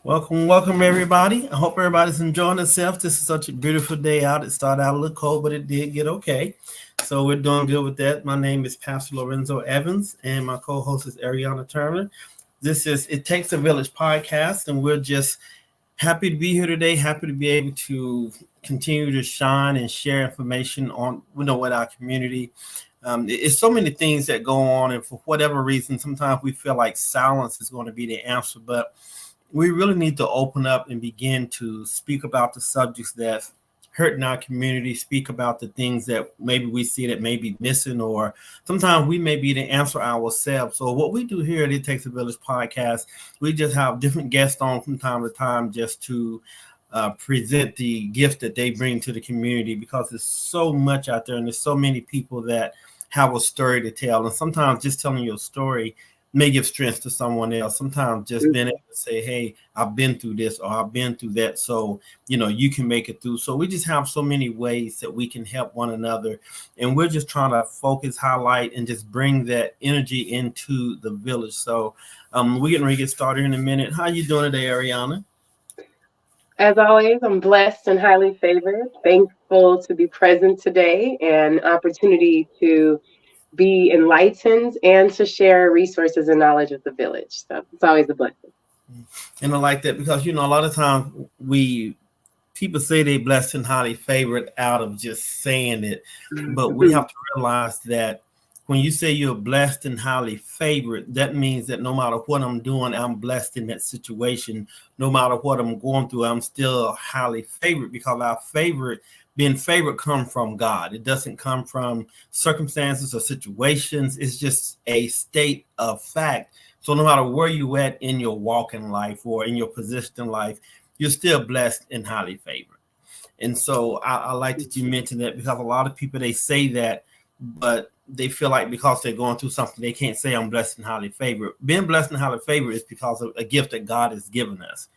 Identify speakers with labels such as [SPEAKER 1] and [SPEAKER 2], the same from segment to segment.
[SPEAKER 1] Welcome, everybody. I hope everybody's enjoying themselves. This is such a beautiful day out. It started out a little cold, but it did get okay. So we're doing good with that. My name is Pastor Lorenzo Evans, and my co-host is Ariana Turner. This is It Takes a Village podcast, and we're just happy to be here today. Happy to be able to continue to shine and share information on, with our community. It's so many things that go on, and for whatever reason, sometimes we feel like silence is going to be the answer, but we really need to open up and begin to speak about the subjects that hurting our community, speak about the things that maybe we see that may be missing, or sometimes we may be the answer ourselves. So what we do here at It Takes a Village podcast, we just have different guests on from time to time just to present the gift that they bring to the community, because there's so much out there and there's so many people that have a story to tell. And sometimes just telling your story may give strength to someone else. Sometimes just being able to say, hey, I've been through this or I've been through that. So, you can make it through. So we just have so many ways that we can help one another. And we're just trying to focus, highlight, and just bring that energy into the village. So we're getting ready to get started in a minute. How you doing today, Ariana?
[SPEAKER 2] As always, I'm blessed and highly favored. Thankful to be present today and opportunity to be enlightened and to share resources and knowledge of the village. So it's always a blessing.
[SPEAKER 1] And I like that because, a lot of times people say they blessed and highly favored out of just saying it. But we have to realize that when you say you're blessed and highly favored, that means that no matter what I'm doing, I'm blessed in that situation. No matter what I'm going through, I'm still highly favored, because being favored comes from God. It doesn't come from circumstances or situations. It's just a state of fact. So no matter where you at in your walk in life or in your position in life, you're still blessed and highly favored. And so I like that you mentioned that, because a lot of people, they say that, but they feel like because they're going through something, they can't say I'm blessed and highly favored. Being blessed and highly favored is because of a gift that God has given us.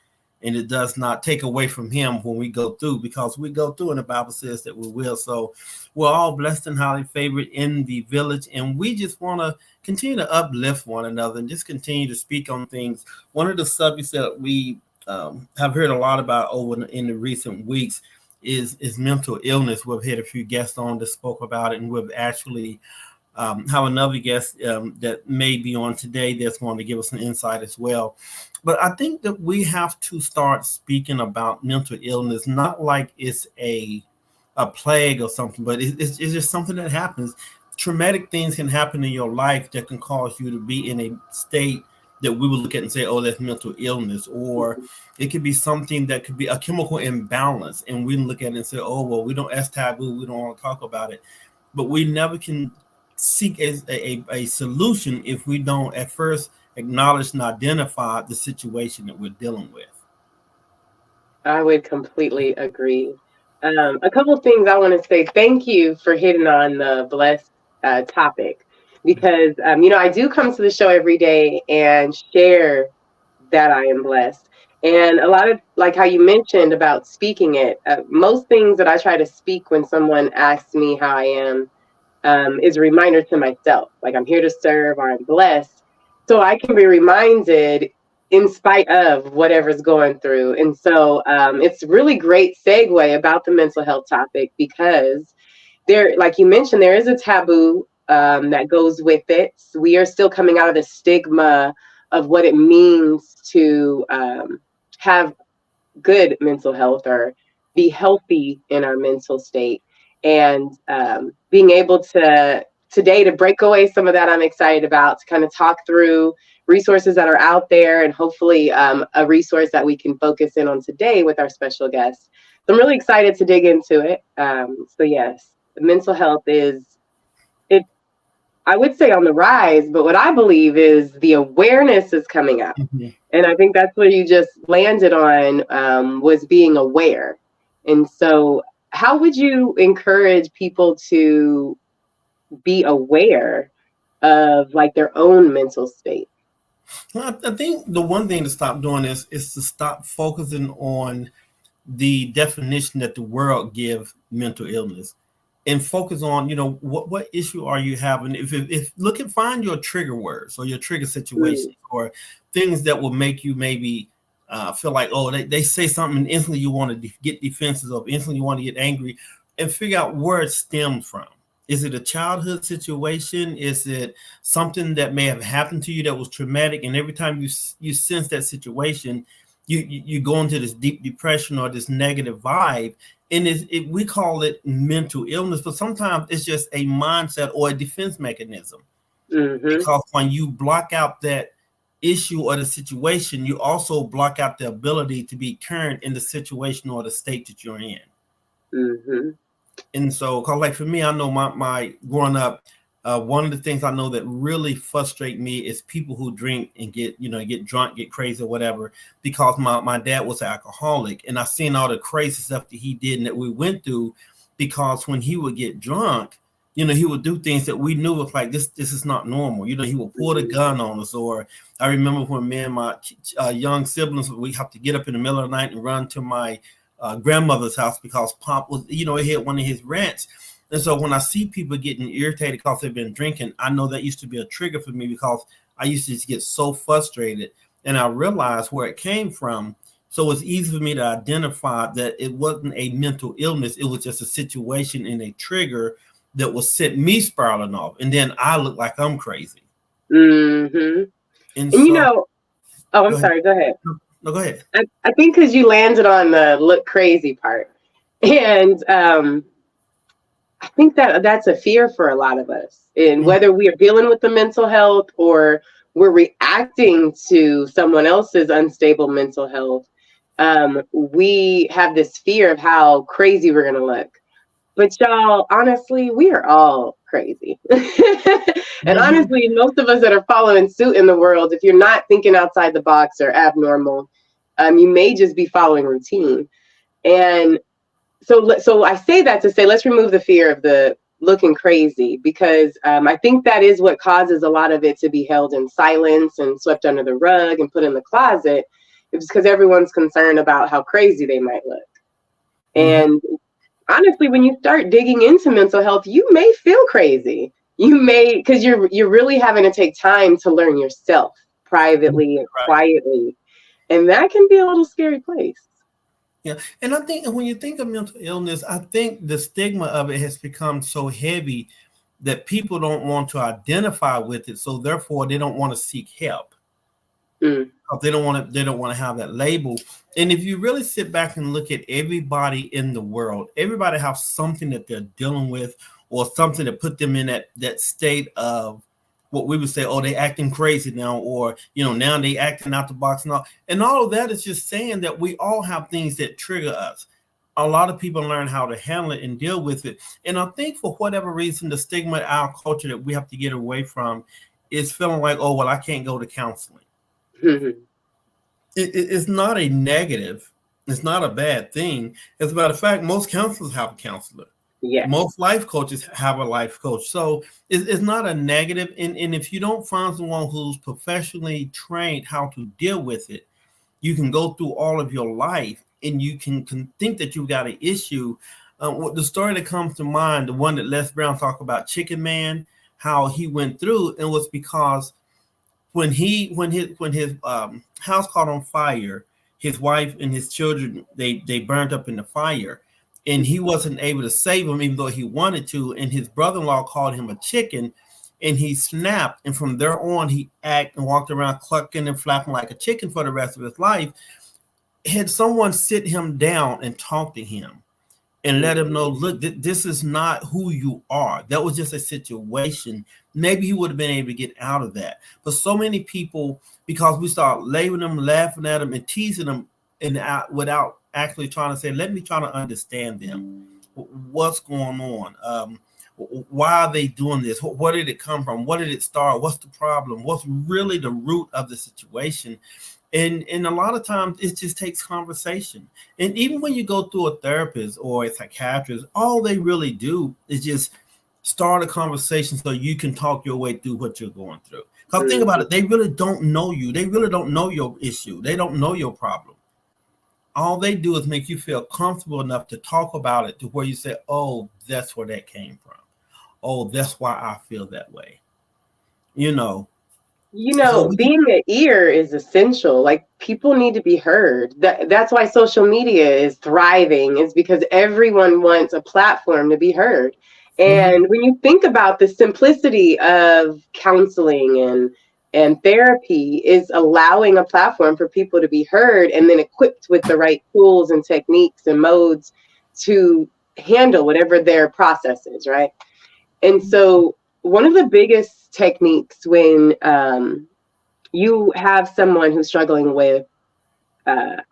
[SPEAKER 1] And it does not take away from him when we go through, because we go through and the Bible says that we will. So we're all blessed and highly favored in the village. And we just want to continue to uplift one another and just continue to speak on things. One of the subjects that we have heard a lot about over in the recent weeks is mental illness. We've had a few guests on that spoke about it, and we've actually have another guest that may be on today that's going to give us an insight as well. But I think that we have to start speaking about mental illness, not like it's a plague or something, but it's just something that happens. Traumatic things can happen in your life that can cause you to be in a state that we would look at and say, oh, that's mental illness. Or it could be something that could be a chemical imbalance, and we look at it and say, oh, well, that's taboo, we don't want to talk about it. But we never can seek a solution if we don't at first acknowledge and identify the situation that we're dealing with.
[SPEAKER 2] I would completely agree. A couple of things I want to say. Thank you for hitting on the blessed topic, because, I do come to the show every day and share that I am blessed. And a lot of, like how you mentioned about speaking it, most things that I try to speak when someone asks me how I am is a reminder to myself, like I'm here to serve, or I'm blessed, so I can be reminded in spite of whatever's going through. And so it's really great segue about the mental health topic, because there, like you mentioned, there is a taboo that goes with it. We are still coming out of the stigma of what it means to have good mental health or be healthy in our mental state. And being able to today to break away some of that, I'm excited about, to kind of talk through resources that are out there, and hopefully a resource that we can focus in on today with our special guest. So I'm really excited to dig into it. So yes, mental health I would say on the rise, but what I believe is the awareness is coming out.
[SPEAKER 1] Mm-hmm.
[SPEAKER 2] And I think that's what you just landed on, was being aware. And so how would you encourage people to be aware of like their own mental state?
[SPEAKER 1] Well, I think the one thing to stop doing is to stop focusing on the definition that the world gives mental illness, and focus on, what issue are you having? If look and find your trigger words or your trigger situations or things that will make you maybe feel like, oh, they say something and instantly you want to get defensive, or instantly you want to get angry, and figure out where it stems from. Is it a childhood situation? Is it something that may have happened to you that was traumatic? And every time you sense that situation, you go into this deep depression or this negative vibe. And we call it mental illness, but sometimes it's just a mindset or a defense mechanism. Mm-hmm. Because when you block out that issue or the situation, you also block out the ability to be current in the situation or the state that you're in. Mm-hmm. And so, cause like for me, I know my growing up, one of the things I know that really frustrate me is people who drink and get drunk, get crazy or whatever, because my dad was an alcoholic, and I seen all the crazy stuff that he did and that we went through, because when he would get drunk, he would do things that we knew was like, this is not normal. He would pull the gun on us. Or I remember when me and my young siblings, we have to get up in the middle of the night and run to my grandmother's house because Pop was, he had one of his rants. And so when I see people getting irritated because they've been drinking, I know that used to be a trigger for me, because I used to just get so frustrated, and I realized where it came from. So it's easy for me to identify that it wasn't a mental illness. It was just a situation and a trigger that will set me spiraling off. And then I look like I'm crazy.
[SPEAKER 2] Mm-hmm. And so, I'm sorry, go ahead.
[SPEAKER 1] No, go ahead.
[SPEAKER 2] I think because you landed on the look crazy part. And I think that's a fear for a lot of us. And whether we are dealing with the mental health or we're reacting to someone else's unstable mental health, we have this fear of how crazy we're going to look. But y'all, honestly, we are all crazy. And honestly, most of us that are following suit in the world, if you're not thinking outside the box or abnormal, you may just be following routine. And so I say that to say, let's remove the fear of the looking crazy, because I think that is what causes a lot of it to be held in silence and swept under the rug and put in the closet. It's because everyone's concerned about how crazy they might look. And honestly, when you start digging into mental health, you may feel crazy. You may, because you're really having to take time to learn yourself privately and quietly. And that can be a little scary place.
[SPEAKER 1] Yeah. And I think when you think of mental illness, I think the stigma of it has become so heavy that people don't want to identify with it. So therefore they don't want to seek help. They don't want to have that label. And if you really sit back and look at everybody in the world, everybody has something that they're dealing with, or something that put them in that state of what we would say, oh, they acting crazy now, or now they acting out the box and all. And all of that is just saying that we all have things that trigger us. A lot of people learn how to handle it and deal with it. And I think for whatever reason, the stigma in our culture that we have to get away from is feeling like, oh, well, I can't go to counseling. It's not a negative. It's not a bad thing. As a matter of fact, most counselors have a counselor. Yeah. Most life coaches have a life coach. So it's not a negative. And if you don't find someone who's professionally trained how to deal with it, you can go through all of your life and you can think that you've got an issue. The story that comes to mind, the one that Les Brown talked about, Chicken Man, how he went through, and was because when his house caught on fire, his wife and his children, they burned up in the fire, and he wasn't able to save them even though he wanted to. And his brother-in-law called him a chicken, and he snapped. And from there on, he acted and walked around clucking and flapping like a chicken for the rest of his life. Had someone sit him down and talk to him and let him know, look, this is not who you are. That was just a situation. Maybe he would have been able to get out of that. But so many people, because we start labeling them, laughing at them, and teasing them, without actually trying to say, let me try to understand them. What's going on? Why are they doing this? Where did it come from? What did it start? What's the problem? What's really the root of the situation? And a lot of times it just takes conversation. And even when you go through a therapist or a psychiatrist, all they really do is just start a conversation so you can talk your way through what you're going through. Because think about it, they really don't know you. They really don't know your issue. They don't know your problem. All they do is make you feel comfortable enough to talk about it to where you say, oh, that's where that came from. Oh, that's why I feel that way.
[SPEAKER 2] You
[SPEAKER 1] So
[SPEAKER 2] know, being an ear is essential. Like, people need to be heard. That's why social media is thriving, is because everyone wants a platform to be heard. And when you think about the simplicity of counseling and therapy, is allowing a platform for people to be heard and then equipped with the right tools and techniques and modes to handle whatever their process is, right? And so one of the biggest techniques when you have someone who's struggling with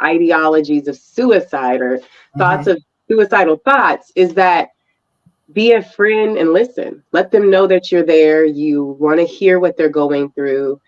[SPEAKER 2] ideologies of suicide or thoughts of suicidal thoughts is that be a friend and listen. Let them know that you're there. You want to hear what they're going through,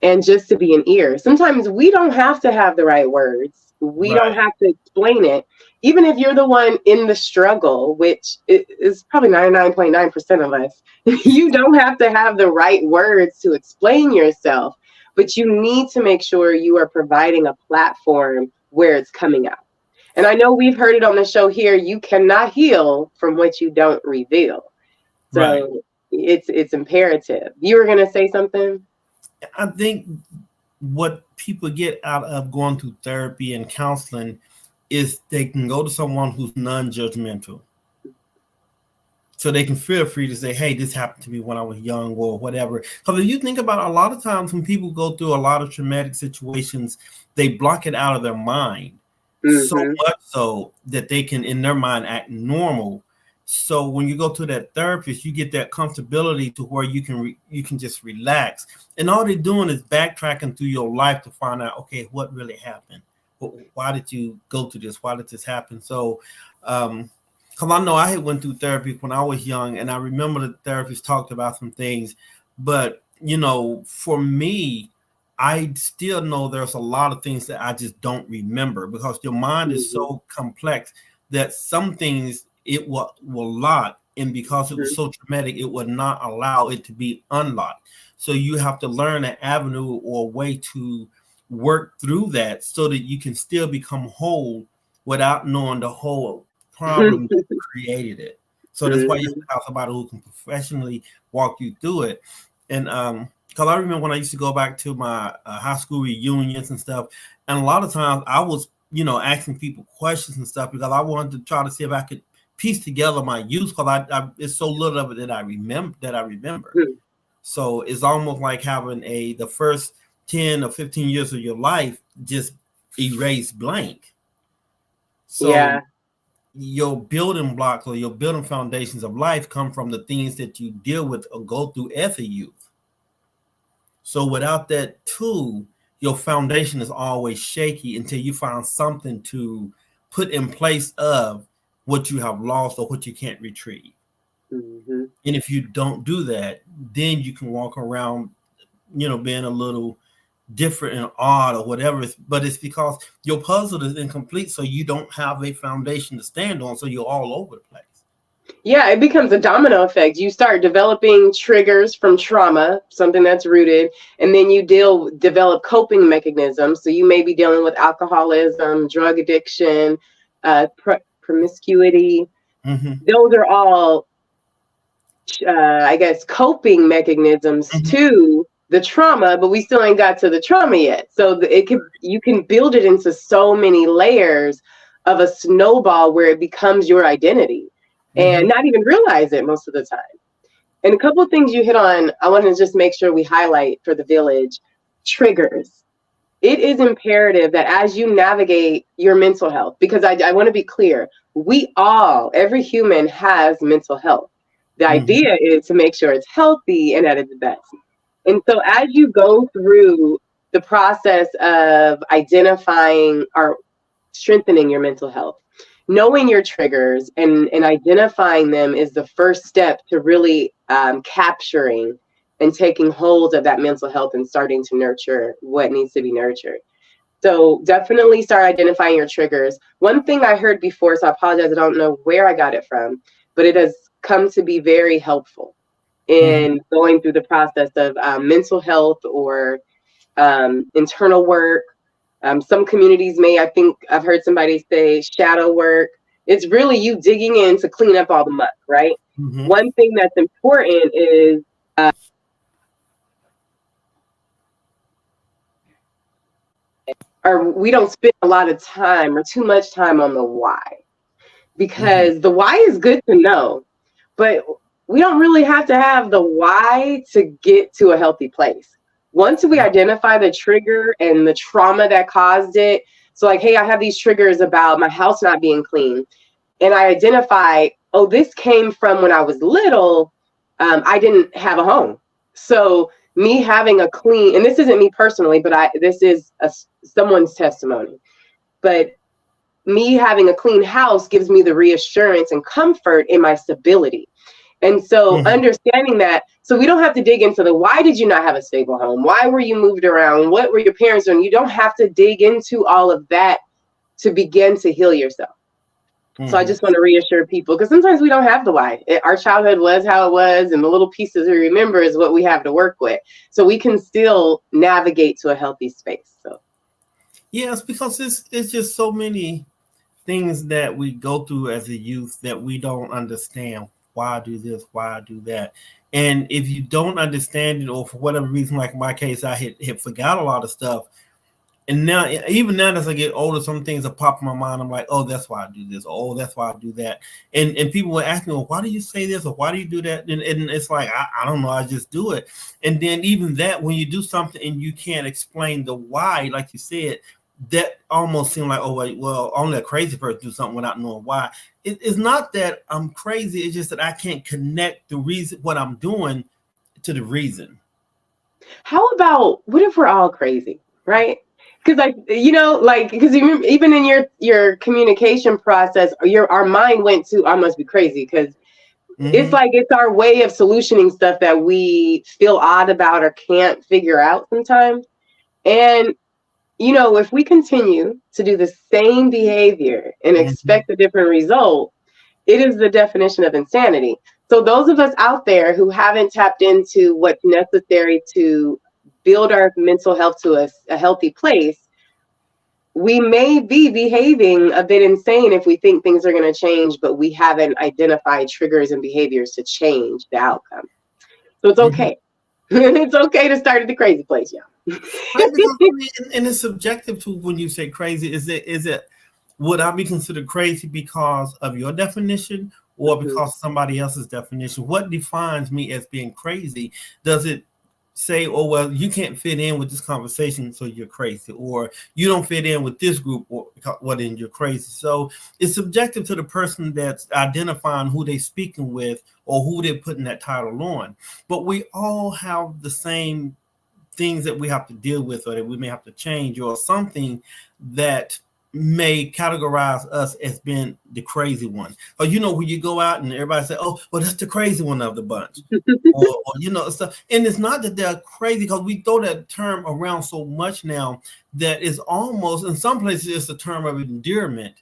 [SPEAKER 2] and just to be an ear. Sometimes we don't have to have the right words. We don't have to explain it. Even if you're the one in the struggle, which is probably 99.9% of us, you don't have to have the right words to explain yourself, but you need to make sure you are providing a platform where it's coming out. And I know we've heard it on the show here, you cannot heal from what you don't reveal. So it's imperative. You were going to say something?
[SPEAKER 1] I think what people get out of going through therapy and counseling is they can go to someone who's non-judgmental. So they can feel free to say, hey, this happened to me when I was young or whatever. Because if you think about it, a lot of times when people go through a lot of traumatic situations, they block it out of their mind. So much so that they can, in their mind, act normal. So when you go to that therapist, you get that comfortability to where you can just relax. And all they're doing is backtracking through your life to find out, okay, what really happened? Why did you go through this? Why did this happen? So, because I know I had went through therapy when I was young, and I remember the therapist talked about some things. But, you know, for me, I still know there's a lot of things that I just don't remember because your mind is so complex that some things it will lock, and because it was so traumatic, it would not allow it to be unlocked. So you have to learn an avenue or a way to work through that so that you can still become whole without knowing the whole problem that created it. So that's why you have to have somebody who can professionally walk you through it. And because I remember when I used to go back to my high school reunions and stuff, and a lot of times I was, you know, asking people questions and stuff because I wanted to try to see if I could piece together my youth, because I it's so little of it that I remember. So it's almost like having the first 10 or 15 years of your life just erased blank. So your building blocks or your building foundations of life come from the things that you deal with or go through as a youth. So without that tool, your foundation is always shaky until you find something to put in place of what you have lost or what you can't retrieve. And if you don't do that, then you can walk around, you know, being a little different and odd or whatever. But it's because your puzzle is incomplete, so you don't have a foundation to stand on, so you're all over the place.
[SPEAKER 2] Yeah, it becomes a domino effect. You start developing triggers from trauma, something that's rooted, and then you develop coping mechanisms. So you may be dealing with alcoholism, drug addiction, promiscuity. Those are all, I guess, coping mechanisms to the trauma, but we still ain't got to the trauma yet. So you can build it into so many layers of a snowball where it becomes your identity. And not even realize it most of the time. And a couple of things you hit on, I want to just make sure we highlight for the village. Triggers. It is imperative that as you navigate your mental health, because I want to be clear, every human has mental health. The idea is to make sure it's healthy and at its best. And so as you go through the process of identifying or strengthening your mental health, knowing your triggers and identifying them is the first step to really capturing and taking hold of that mental health and starting to nurture what needs to be nurtured. So definitely start identifying your triggers. One thing I heard before, so I apologize, I don't know where I got it from, but it has come to be very helpful in going through the process of mental health or internal work. Some communities I think I've heard somebody say shadow work. It's really you digging in to clean up all the muck, right? One thing that's important is or we don't spend a lot of time or too much time on the why, because the why is good to know, but we don't really have to have the why to get to a healthy place. Once we identify the trigger and the trauma that caused it, so like, hey, I have these triggers about my house not being clean, and I identify, oh, this came from when I was little, I didn't have a home. So me having a clean, and this isn't me personally, but this is someone's testimony, but me having a clean house gives me the reassurance and comfort in my stability. And so understanding that, so we don't have to dig into the why did you not have a stable home? Why were you moved around? What were your parents doing? You don't have to dig into all of that to begin to heal yourself. So I just want to reassure people, because sometimes we don't have the why. Our childhood was how it was, and the little pieces we remember is what we have to work with. So we can still navigate to a healthy space. So
[SPEAKER 1] yes, because it's just so many things that we go through as a youth that we don't understand. Why I do this? Why I do that? And if you don't understand it, or for whatever reason, like in my case, I had forgot a lot of stuff. And now, even now, as I get older, some things that pop in my mind. I'm like, oh, that's why I do this. Oh, that's why I do that. And people will ask me, well, why do you say this? Or why do you do that? And it's like, I don't know. I just do it. And then even that, when you do something and you can't explain the why, like you said, that almost seemed like, oh, wait, well, only a crazy person do something without knowing why. It's not that I'm crazy. It's just that I can't connect the reason, what I'm doing, to the reason.
[SPEAKER 2] How about, what if we're all crazy, right? Because because even in your communication process, our mind went to, I must be crazy, because it's like, it's our way of solutioning stuff that we feel odd about or can't figure out sometimes. And if we continue to do the same behavior and expect a different result, it is the definition of insanity. So those of us out there who haven't tapped into what's necessary to build our mental health to a healthy place, we may be behaving a bit insane if we think things are going to change, but we haven't identified triggers and behaviors to change the outcome. So it's okay. It's okay to start at the crazy place, y'all.
[SPEAKER 1] And it's subjective to when you say crazy. Is it would I be considered crazy because of your definition or because of somebody else's definition? What defines me as being crazy? Does it say, oh, well, you can't fit in with this conversation, so you're crazy, or you don't fit in with this group, or well, then you're crazy? So it's subjective to the person that's identifying who they're speaking with or who they're putting that title on. But we all have the same things that we have to deal with, or that we may have to change, or something that may categorize us as being the crazy one. Or when you go out and everybody say, oh, well, that's the crazy one of the bunch. or stuff. And it's not that they're crazy, because we throw that term around so much now that it's almost, in some places, it's a term of endearment,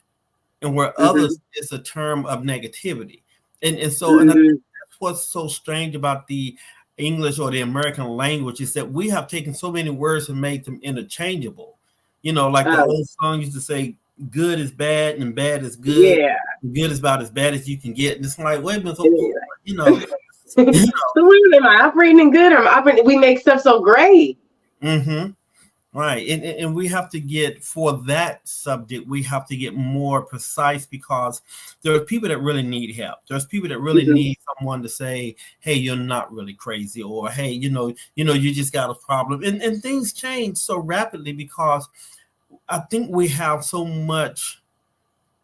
[SPEAKER 1] and where others it's a term of negativity. And so and I think that's what's so strange about the English or the American language, is that we have taken so many words and made them interchangeable. Like the old song used to say, good is bad and bad is good.
[SPEAKER 2] Yeah.
[SPEAKER 1] Good is about as bad as you can get. And it's like, wait a minute,
[SPEAKER 2] So wait am I operating in good, or am I operating? We make stuff so great.
[SPEAKER 1] Right. And we have to get, for that subject, we have to get more precise, because there are people that really need help. There's people that really need someone to say, hey, you're not really crazy, or hey, you just got a problem. And things change so rapidly, because I think we have so much,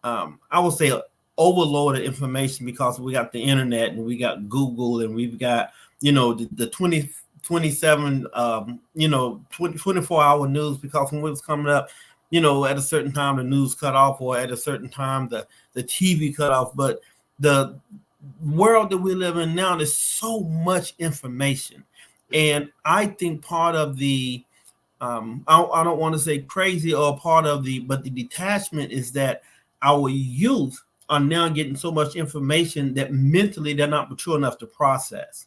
[SPEAKER 1] I would say, overloaded information, because we got the internet and we got Google and we've got, the 27 24-hour news, because when it was coming up, at a certain time the news cut off, or at a certain time the TV cut off. But the world that we live in now, there's so much information. And I think part of the I don't want to say crazy, or part of but the detachment is that our youth are now getting so much information that mentally they're not mature enough to process.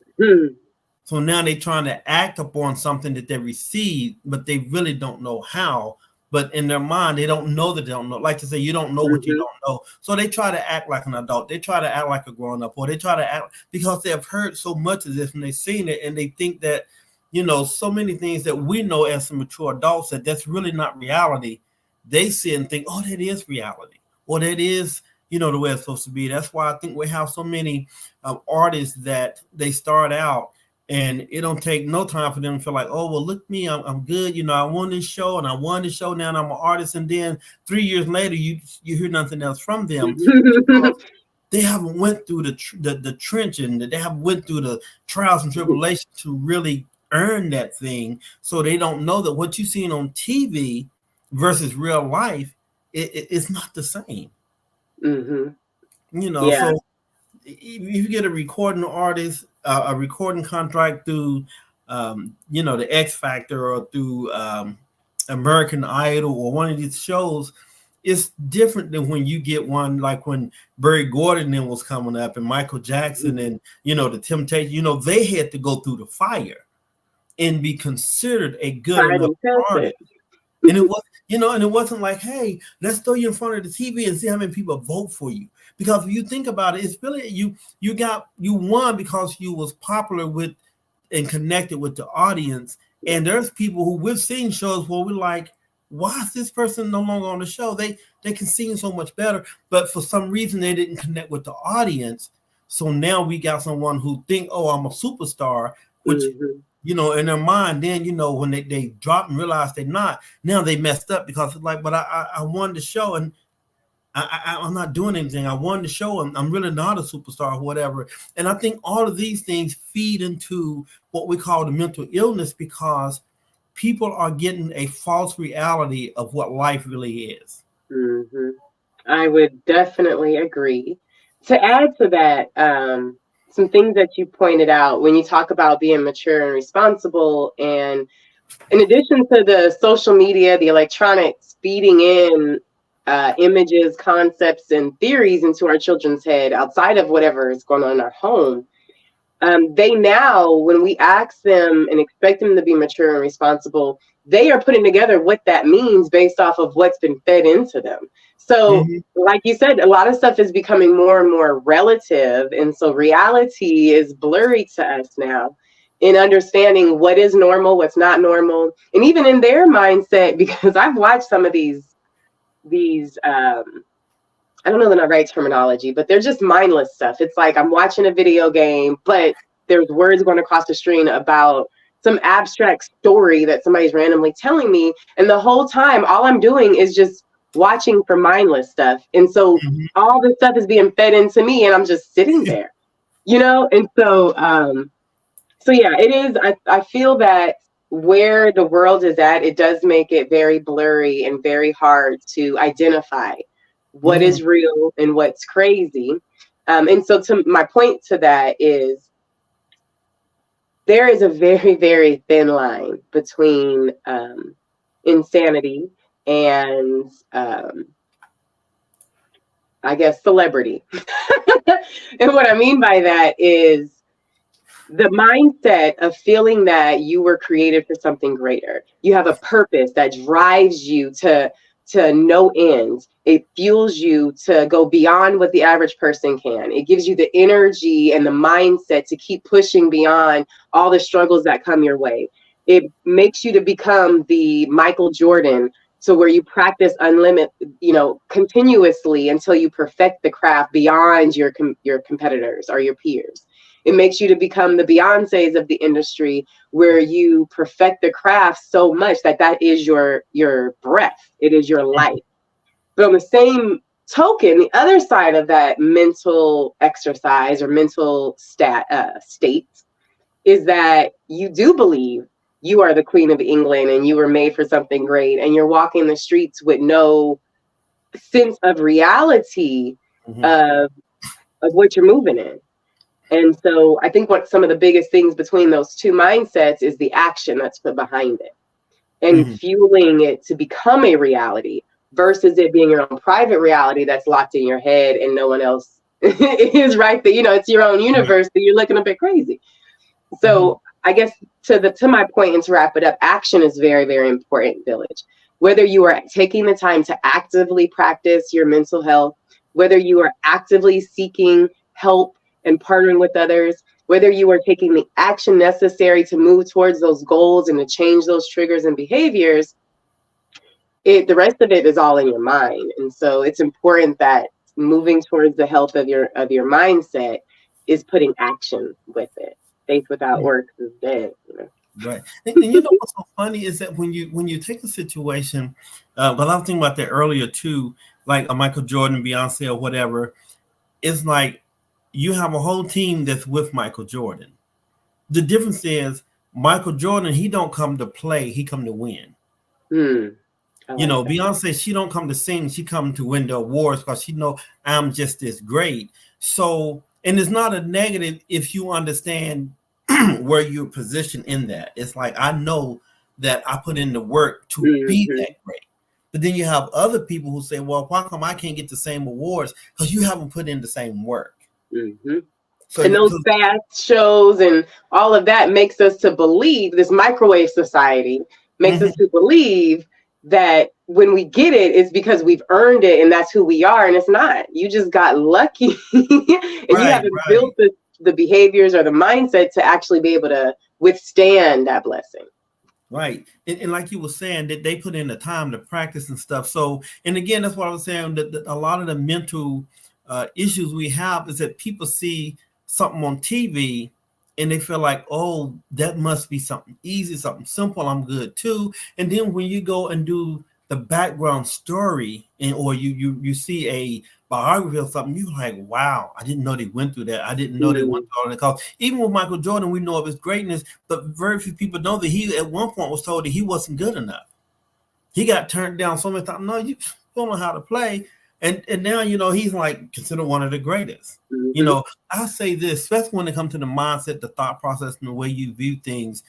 [SPEAKER 1] So now they're trying to act upon something that they received, but they really don't know how. But in their mind, they don't know that they don't know. Like to say, you don't know what you don't know. So they try to act like an adult. They try to act like a grown-up, or they try to act because they have heard so much of this and they've seen it, and they think that so many things that we know as some mature adults that's really not reality. They see and think, oh, that is reality, or that is, the way it's supposed to be. That's why I think we have so many artists that they start out and it don't take no time for them to feel like, oh, well, look me, I'm good. I won this show and I won this show. Now I'm an artist. And then 3 years later, you hear nothing else from them. They haven't went through the trench, and they haven't went through the trials and tribulations to really earn that thing. So they don't know that what you've seen on TV versus real life, it's not the same. So if you get a recording artist, a recording contract through, the X Factor or through American Idol or one of these shows, it's different than when you get one like when Berry Gordy then was coming up and Michael Jackson and, the Temptation, they had to go through the fire and be considered a good enough artist. And it was, and it wasn't like, hey, let's throw you in front of the TV and see how many people vote for you. Because if you think about it, it's really you won because you was popular with and connected with the audience. And there's people who we've seen shows where we're like, why is this person no longer on the show? They can sing so much better, but for some reason they didn't connect with the audience. So now we got someone who think, oh, I'm a superstar, which in their mind, then when they drop and realize they're not, now they messed up because it's like, but I won the show and I'm not doing anything. I won the show and I'm really not a superstar or whatever. And I think all of these things feed into what we call the mental illness because people are getting a false reality of what life really is.
[SPEAKER 2] I would definitely agree. To add to that, some things that you pointed out when you talk about being mature and responsible, and in addition to the social media, the electronics feeding in images, concepts, and theories into our children's head outside of whatever is going on in our home, they now, when we ask them and expect them to be mature and responsible, they are putting together what that means based off of what's been fed into them. So like you said, a lot of stuff is becoming more and more relative. And so reality is blurry to us now in understanding what is normal, what's not normal. And even in their mindset, because I've watched some of these I don't know the right terminology, but they're just mindless stuff. It's like I'm watching a video game, but there's words going across the screen about some abstract story that somebody's randomly telling me. And the whole time, all I'm doing is just watching for mindless stuff. And so all this stuff is being fed into me and I'm just sitting there, And so, yeah, it is. I feel that where the world is at, it does make it very blurry and very hard to identify what is real and what's crazy. And so to my point to that is there is a very, very thin line between insanity and I guess celebrity. And what I mean by that is the mindset of feeling that you were created for something greater. You have a purpose that drives you to no end. It fuels you to go beyond what the average person can. It gives you the energy and the mindset to keep pushing beyond all the struggles that come your way. It makes you to become the Michael Jordan, so where you practice unlimited, continuously until you perfect the craft beyond your competitors or your peers. It makes you to become the Beyoncés of the industry, where you perfect the craft so much that is your breath. It is your life. But on the same token, the other side of that mental exercise or mental state is that you do believe you are the Queen of England and you were made for something great, and you're walking the streets with no sense of reality of what you're moving in. And so I think what some of the biggest things between those two mindsets is the action that's put behind it and fueling it to become a reality versus it being your own private reality that's locked in your head and no one else is right there. It's your own universe, so you're looking a bit crazy. So I guess to my point, and to wrap it up, action is very, very important, Village. Whether you are taking the time to actively practice your mental health, whether you are actively seeking help and partnering with others, whether you are taking the action necessary to move towards those goals and to change those triggers and behaviors, the rest of it is all in your mind. And so it's important that moving towards the health of your mindset is putting action with it. Faith without works is dead.
[SPEAKER 1] Right. And you know what's so funny is that when you take a situation, but I was thinking about that earlier too, like a Michael Jordan, Beyonce, or whatever. It's like you have a whole team that's with Michael Jordan. The difference is Michael Jordan, he don't come to play, he come to win. You know, that. Beyonce, she don't come to sing, she come to win the awards because she know I'm just this great. So, and it's not a negative if you understand where you're positioned in that. It's like, I know that I put in the work to be that great. But then you have other people who say, well, why come I can't get the same awards? Because you haven't put in the same work. So,
[SPEAKER 2] and those fast shows and all of that makes us to believe, this microwave society makes us to believe that when we get it, it's because we've earned it and that's who we are. And it's not. You just got lucky and you haven't built the behaviors or the mindset to actually be able to withstand that blessing.
[SPEAKER 1] Right. And like you were saying, that they put in the time to practice and stuff. So, and again, that's what I was saying, that a lot of the mental issues we have is that people see something on TV and they feel like, oh, that must be something easy, something simple. I'm good too. And then when you go and do the background story, and or you see a biography or something, you're like, wow, I didn't know they went through that. I didn't know they went through all that. Because even with Michael Jordan, we know of his greatness, but very few people know that he at one point was told that he wasn't good enough. He got turned down so many times. No, you don't know how to play. And now, you know, he's like considered one of the greatest. You know, I say this, especially when it comes to the mindset, the thought process, and the way you view things.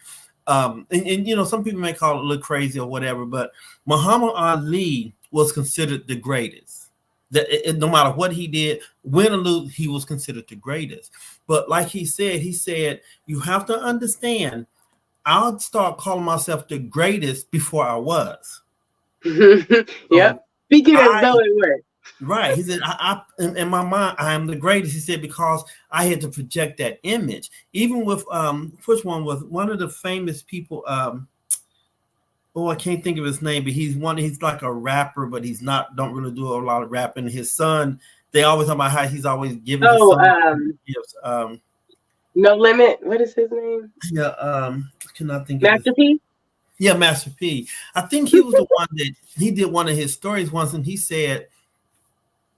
[SPEAKER 1] And you know, some people may call it a little crazy or whatever, but Muhammad Ali was considered the greatest. No matter what he did, win or lose, he was considered the greatest. But like he said, you have to understand, I'll start calling myself the greatest before I was.
[SPEAKER 2] Yep. Speaking as though it were.
[SPEAKER 1] Right. He said, I in my mind, I am the greatest. He said, because I had to project that image. Even with which one was one of the famous people, I can't think of his name, but he's like a rapper, but he's don't really do a lot of rapping. His son, they always talk about how he's always giving his son gifts.
[SPEAKER 2] No Limit. What is his name?
[SPEAKER 1] Yeah, I cannot think
[SPEAKER 2] Master
[SPEAKER 1] of
[SPEAKER 2] P?
[SPEAKER 1] Yeah, Master P. I think he was the one that he did one of his stories once, and he said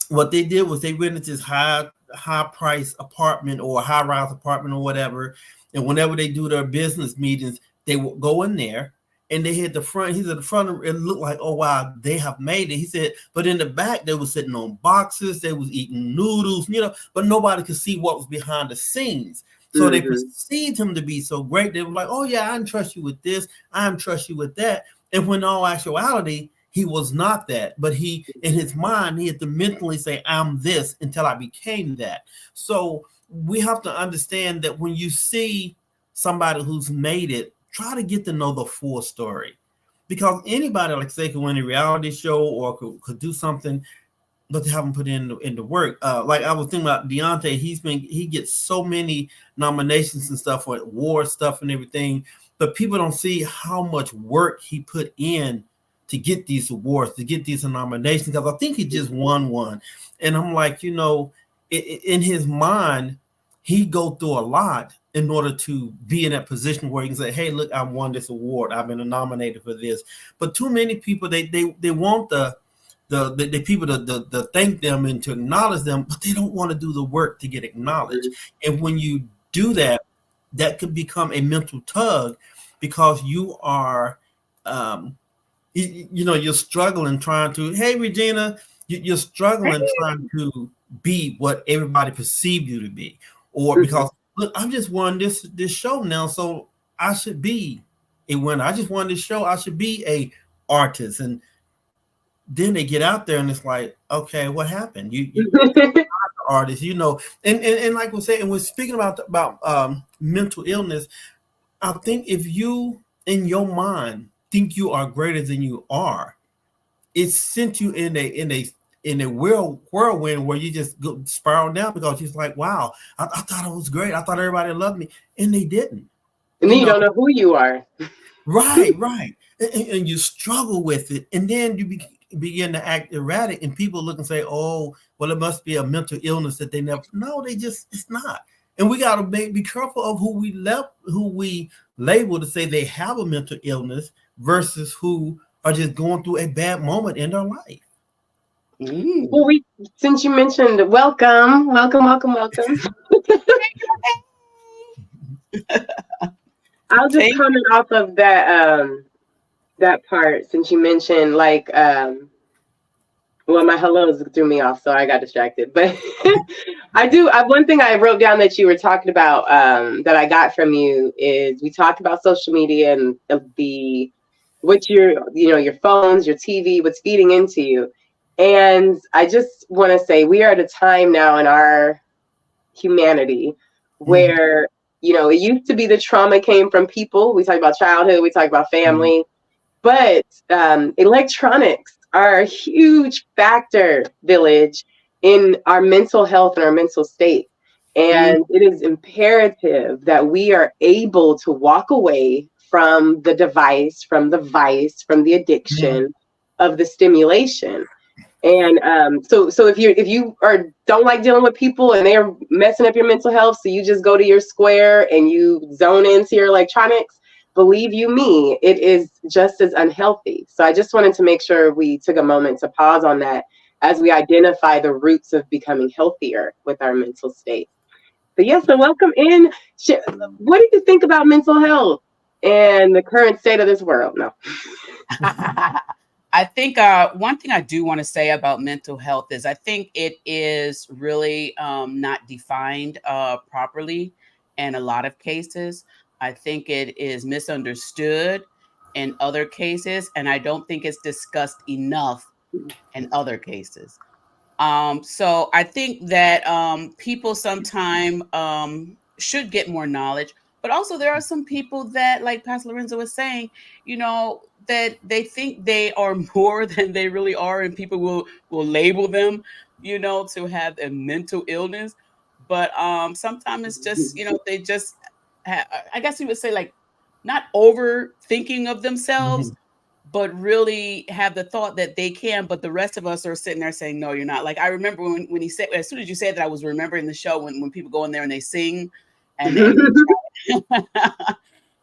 [SPEAKER 1] what they did was they rented this high price apartment or a high rise apartment or whatever. And whenever they do their business meetings, they would go in there and they hit the front. He said the front, it looked like, oh wow, they have made it. He said, but in the back, they were sitting on boxes, they was eating noodles, you know, but nobody could see what was behind the scenes. So they perceived him to be so great. They were like, oh yeah, I can trust you with this, I can trust you with that. And when in all actuality, he was not that, but he, in his mind, he had to mentally say, I'm this until I became that. So we have to understand that when you see somebody who's made it, try to get to know the full story. Because anybody, like say, could win a reality show or could do something, but they haven't put in the work. Like I was thinking about Deontay, he gets so many nominations and stuff for award stuff and everything, but people don't see how much work he put in to get these awards, to get these nominations, because I think he just won one. And I'm like, you know, in his mind, he go through a lot in order to be in that position where he can say, hey, look, I won this award. I've been nominated for this. But too many people, they want the people to thank them and to acknowledge them, but they don't want to do the work to get acknowledged. And when you do that, that could become a mental tug because you are, you know, you're struggling trying to, hey, Regina, you're struggling trying to be what everybody perceive you to be. Or because, look, I've just won this show now, so I should be a winner. I just won this show. I should be a artist. And then they get out there and it's like, okay, what happened? You artist, you know, and like we're saying, we're speaking about mental illness. I think if you, in your mind, think you are greater than you are, it sent you in a in a whirlwind where you just go spiral down because you're like, wow, I thought it was great. I thought everybody loved me, and they didn't.
[SPEAKER 2] And then you don't know who you are.
[SPEAKER 1] Right. And you struggle with it, and then you begin to act erratic, and people look and say, oh, well, it must be a mental illness that they never. No, it's not. And we got to be careful of who we label to say they have a mental illness versus who are just going through a bad moment in their life.
[SPEAKER 2] Well, since you mentioned welcome. I'll just comment off of that part, since you mentioned like well, my hellos threw me off, so I got distracted. But one thing I wrote down that you were talking about that I got from you is we talked about social media and your phones, your TV, what's feeding into you. And I just want to say we are at a time now in our humanity where, it used to be the trauma came from people. We talk about childhood, we talk about family, but electronics are a huge factor, Village, in our mental health and our mental state. And it is imperative that we are able to walk away from the device, from the vice, from the addiction of the stimulation. And so if you don't like dealing with people and they're messing up your mental health, so you just go to your square and you zone into your electronics, believe you me, it is just as unhealthy. So I just wanted to make sure we took a moment to pause on that as we identify the roots of becoming healthier with our mental state. But yeah, so welcome in. What do you think about mental health and the current state of this world? No.
[SPEAKER 3] I think one thing I do want to say about mental health is I think it is really not defined properly in a lot of cases. I think it is misunderstood in other cases, and I don't think it's discussed enough in other cases. So I think that people sometimes should get more knowledge, but also there are some people that, like Pastor Lorenzo was saying, that they think they are more than they really are, and people will label them, to have a mental illness. But sometimes it's just, they just, I guess you would say, like, not overthinking of themselves, but really have the thought that they can. But the rest of us are sitting there saying, no, you're not. Like, I remember when he said, as soon as you said that, I was remembering the show when people go in there and they sing, and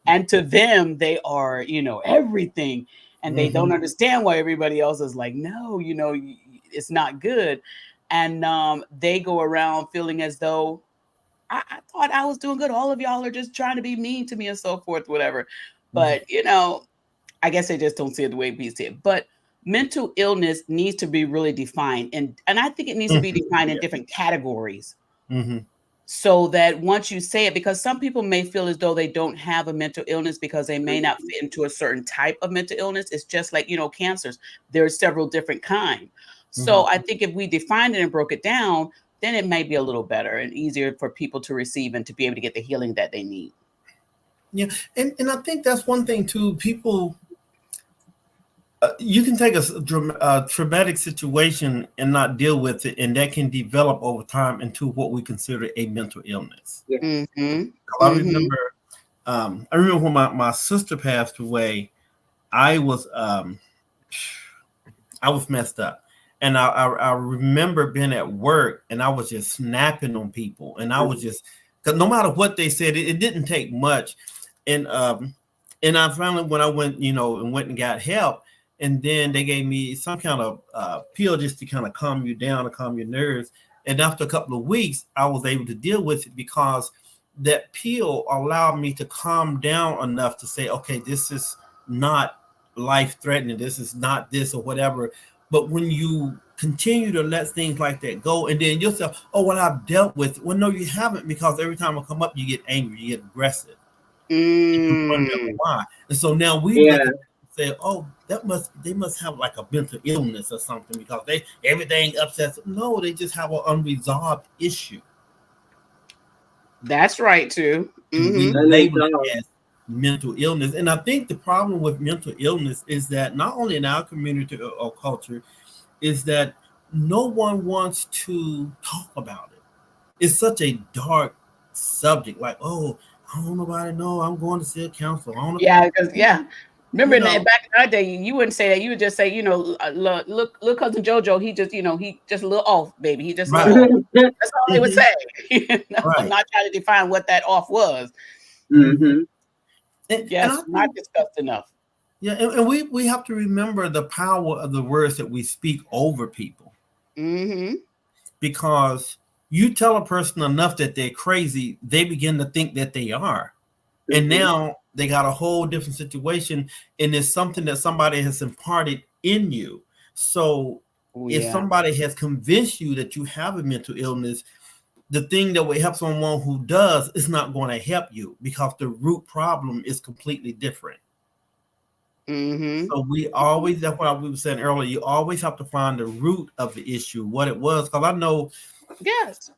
[SPEAKER 3] and to them, they are, everything. And they don't understand why everybody else is like, no, it's not good. And they go around feeling as though, I thought I was doing good. All of y'all are just trying to be mean to me and so forth, whatever. But, I guess they just don't see it the way we see it. But mental illness needs to be really defined. And I think it needs to be defined in different categories. So that once you say it, because some people may feel as though they don't have a mental illness because they may not fit into a certain type of mental illness. It's just like, cancers. There's several different kinds. So I think if we defined it and broke it down, then it may be a little better and easier for people to receive and to be able to get the healing that they need.
[SPEAKER 1] Yeah. And I think that's one thing too. People, you can take a traumatic situation and not deal with it, and that can develop over time into what we consider a mental illness. I remember when my sister passed away, I was messed up, and I remember being at work and I was just snapping on people, and I was just, because no matter what they said, it didn't take much, and I finally, when I went and got help. And then they gave me some kind of pill just to kind of calm you down and calm your nerves. And after a couple of weeks, I was able to deal with it because that pill allowed me to calm down enough to say, okay, this is not life-threatening. This is not this or whatever. But when you continue to let things like that go, and then you'll say, oh, well, I've dealt with it. Well, no, you haven't, because every time I come up, you get angry, you get aggressive. And you wonder why. And so now we look at say, oh, they must have like a mental illness or something, because everything upsets them. No, they just have an unresolved issue.
[SPEAKER 3] That's right too.
[SPEAKER 1] We label it as mental illness. And I think the problem with mental illness is that not only in our community or culture, is that no one wants to talk about it. It's such a dark subject. Like, oh, I don't nobody know. I'm going to see a counselor. I don't,
[SPEAKER 3] Yeah, because remember
[SPEAKER 1] you know,
[SPEAKER 3] back in our day, you wouldn't say that. You would just say, look, cousin JoJo, he just a little off, baby. He just a
[SPEAKER 1] right,
[SPEAKER 3] little off. That's all they would
[SPEAKER 1] mhm,
[SPEAKER 3] say. I'm
[SPEAKER 1] right.
[SPEAKER 3] not trying to define what that off was.
[SPEAKER 1] Mhm. And I
[SPEAKER 3] Yes, not
[SPEAKER 1] think,
[SPEAKER 3] discussed enough.
[SPEAKER 1] yeah, and we have to remember the power of the words that we speak over people,
[SPEAKER 3] Mm-hmm.
[SPEAKER 1] because you tell a person enough that they're crazy, they begin to think that they are. And now they got a whole different situation, and it's something that somebody has imparted in you. So
[SPEAKER 3] Oh,
[SPEAKER 1] if
[SPEAKER 3] yeah.
[SPEAKER 1] somebody has convinced you that you have a mental illness, the thing that will help someone who does is not going to help you, because the root problem is completely different.
[SPEAKER 3] Mm-hmm.
[SPEAKER 1] So we always, that's what we were saying earlier, you always have to find the root of the issue, what it was. Because I know,
[SPEAKER 3] Yes.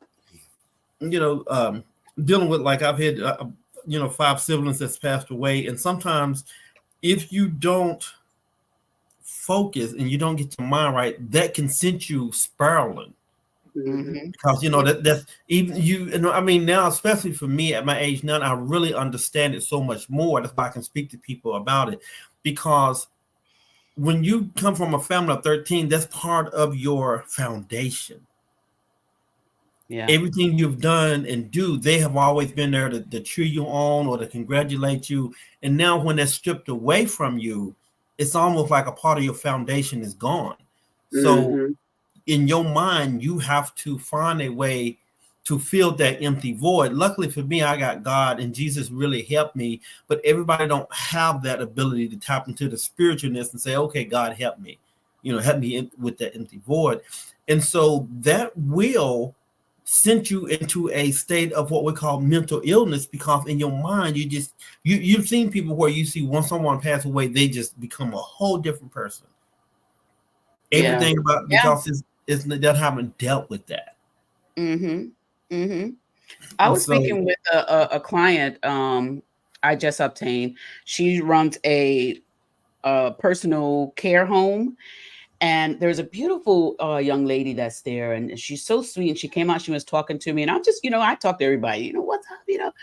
[SPEAKER 1] you know, dealing with, like, I've had, 5 siblings that's passed away. And sometimes if you don't focus and you don't get your mind right, that can send you spiraling.
[SPEAKER 3] Mm-hmm.
[SPEAKER 1] Because that's even you, and I mean, now, especially for me at my age now, I really understand it so much more. That's why I can speak to people about it. Because when you come from a family of 13, that's part of your foundation.
[SPEAKER 3] Yeah.
[SPEAKER 1] Everything you've done and do, they have always been there to cheer you on or to congratulate you. And now when that's stripped away from you, it's almost like a part of your foundation is gone. So in your mind, you have to find a way to fill that empty void. Luckily for me, I got God, and Jesus really helped me. But everybody don't have that ability to tap into the spiritualness and say, okay, God, help me. Help me with that empty void. And so that will send you into a state of what we call mental illness, because in your mind, you've seen people where you see, once someone pass away, they just become a whole different person.
[SPEAKER 3] Yeah.
[SPEAKER 1] Everything about,
[SPEAKER 3] Yeah.
[SPEAKER 1] because it's they haven't dealt with that.
[SPEAKER 3] Mm-hmm. Mm-hmm. I
[SPEAKER 1] And
[SPEAKER 3] was
[SPEAKER 1] so,
[SPEAKER 3] speaking with a client I just obtained. She runs a personal care home, and there's a beautiful young lady that's there, and she's so sweet. And she came out, she was talking to me, and I'm just, I talk to everybody, what's up.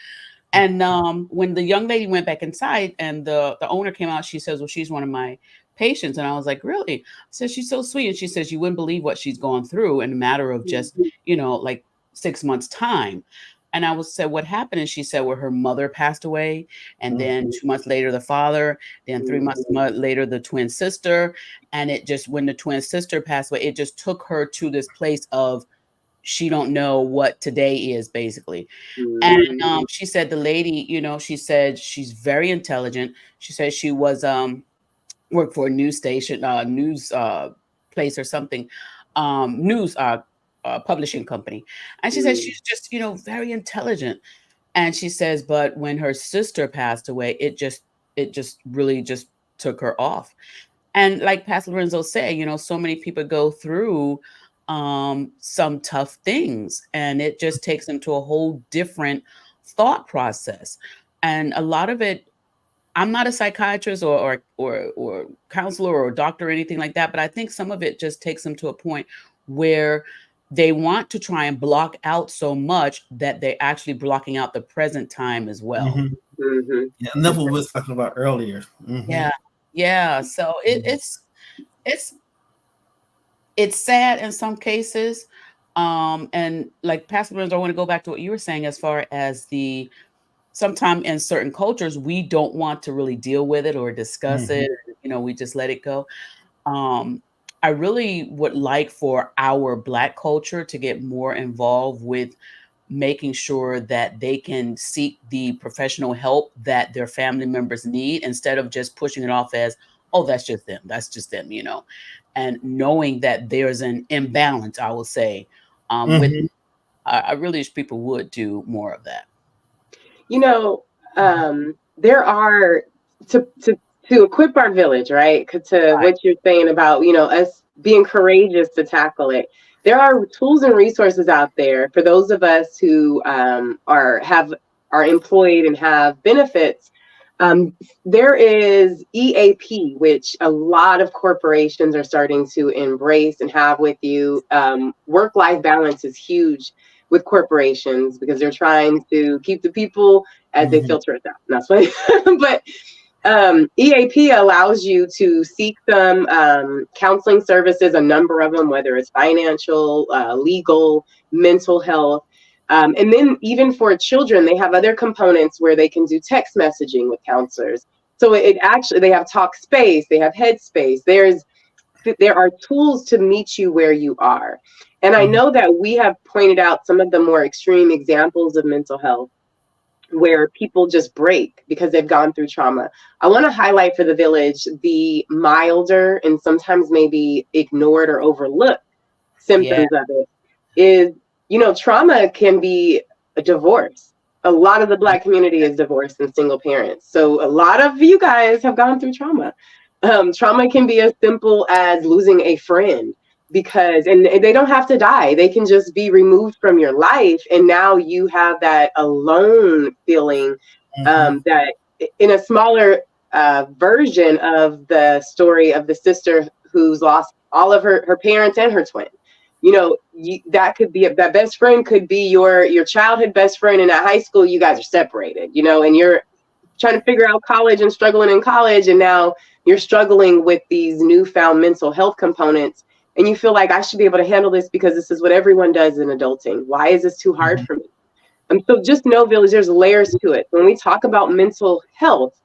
[SPEAKER 3] And when the young lady went back inside and the owner came out, she says, well, she's one of my patients. And I was like, really? I said, she's so sweet. And she says, you wouldn't believe what she's gone through in a matter of just, like 6 months time. And I was said, what happened? And she said, well, her mother passed away. And then 2 months later, the father, then 3 months later, the twin sister. And it just, when the twin sister passed away, it just took her to this place of, she don't know what today is, basically. And she said the lady, she said she's very intelligent. She said she was worked for a news station, news place or something, news publishing company. And she said she's just, very intelligent. And she says, but when her sister passed away, it just really just took her off. And like Pastor Lorenzo said, so many people go through some tough things, and it just takes them to a whole different thought process. And a lot of it, I'm not a psychiatrist or counselor or doctor or anything like that, but I think some of it just takes them to a point where they want to try and block out so much that they're actually blocking out the present time as well.
[SPEAKER 1] yeah, and that's what we were talking about earlier.
[SPEAKER 3] Yeah. So it's sad in some cases. And like Pastor Burns, I want to go back to what you were saying as far as sometimes in certain cultures, we don't want to really deal with it or discuss it. We just let it go. I really would like for our Black culture to get more involved with making sure that they can seek the professional help that their family members need, instead of just pushing it off as, oh, that's just them, and knowing that there's an imbalance, I will say, with I really wish people would do more of that.
[SPEAKER 2] There are to equip our village, right? To what you're saying about, us being courageous to tackle it. There are tools and resources out there for those of us who are employed and have benefits. There is EAP, which a lot of corporations are starting to embrace and have with you. Work-life balance is huge with corporations because they're trying to keep the people as they filter it out. That's why. But EAP allows you to seek some counseling services, a number of them, whether it's financial, legal, mental health. And then even for children, they have other components where they can do text messaging with counselors. So it actually, they have Talkspace, they have Headspace. There are tools to meet you where you are. And I know that we have pointed out some of the more extreme examples of mental health where people just break because they've gone through trauma. I want to highlight for the village the milder and sometimes maybe ignored or overlooked symptoms of it is, you know, trauma can be a divorce. A lot of the Black community is divorced and single parents. So a lot of you guys have gone through trauma. Trauma can be as simple as losing a friend and they don't have to die. They can just be removed from your life. And now you have that alone feeling that in a smaller version of the story of the sister who's lost all of her parents and her twin. You know, that could be that best friend could be your childhood best friend, and at high school you guys are separated, you know, and you're trying to figure out college and struggling in college, and now you're struggling with these newfound mental health components, and you feel like I should be able to handle this because this is what everyone does in adulting. Why is this too hard for me? And so just know, village, there's layers to it. When we talk about mental health,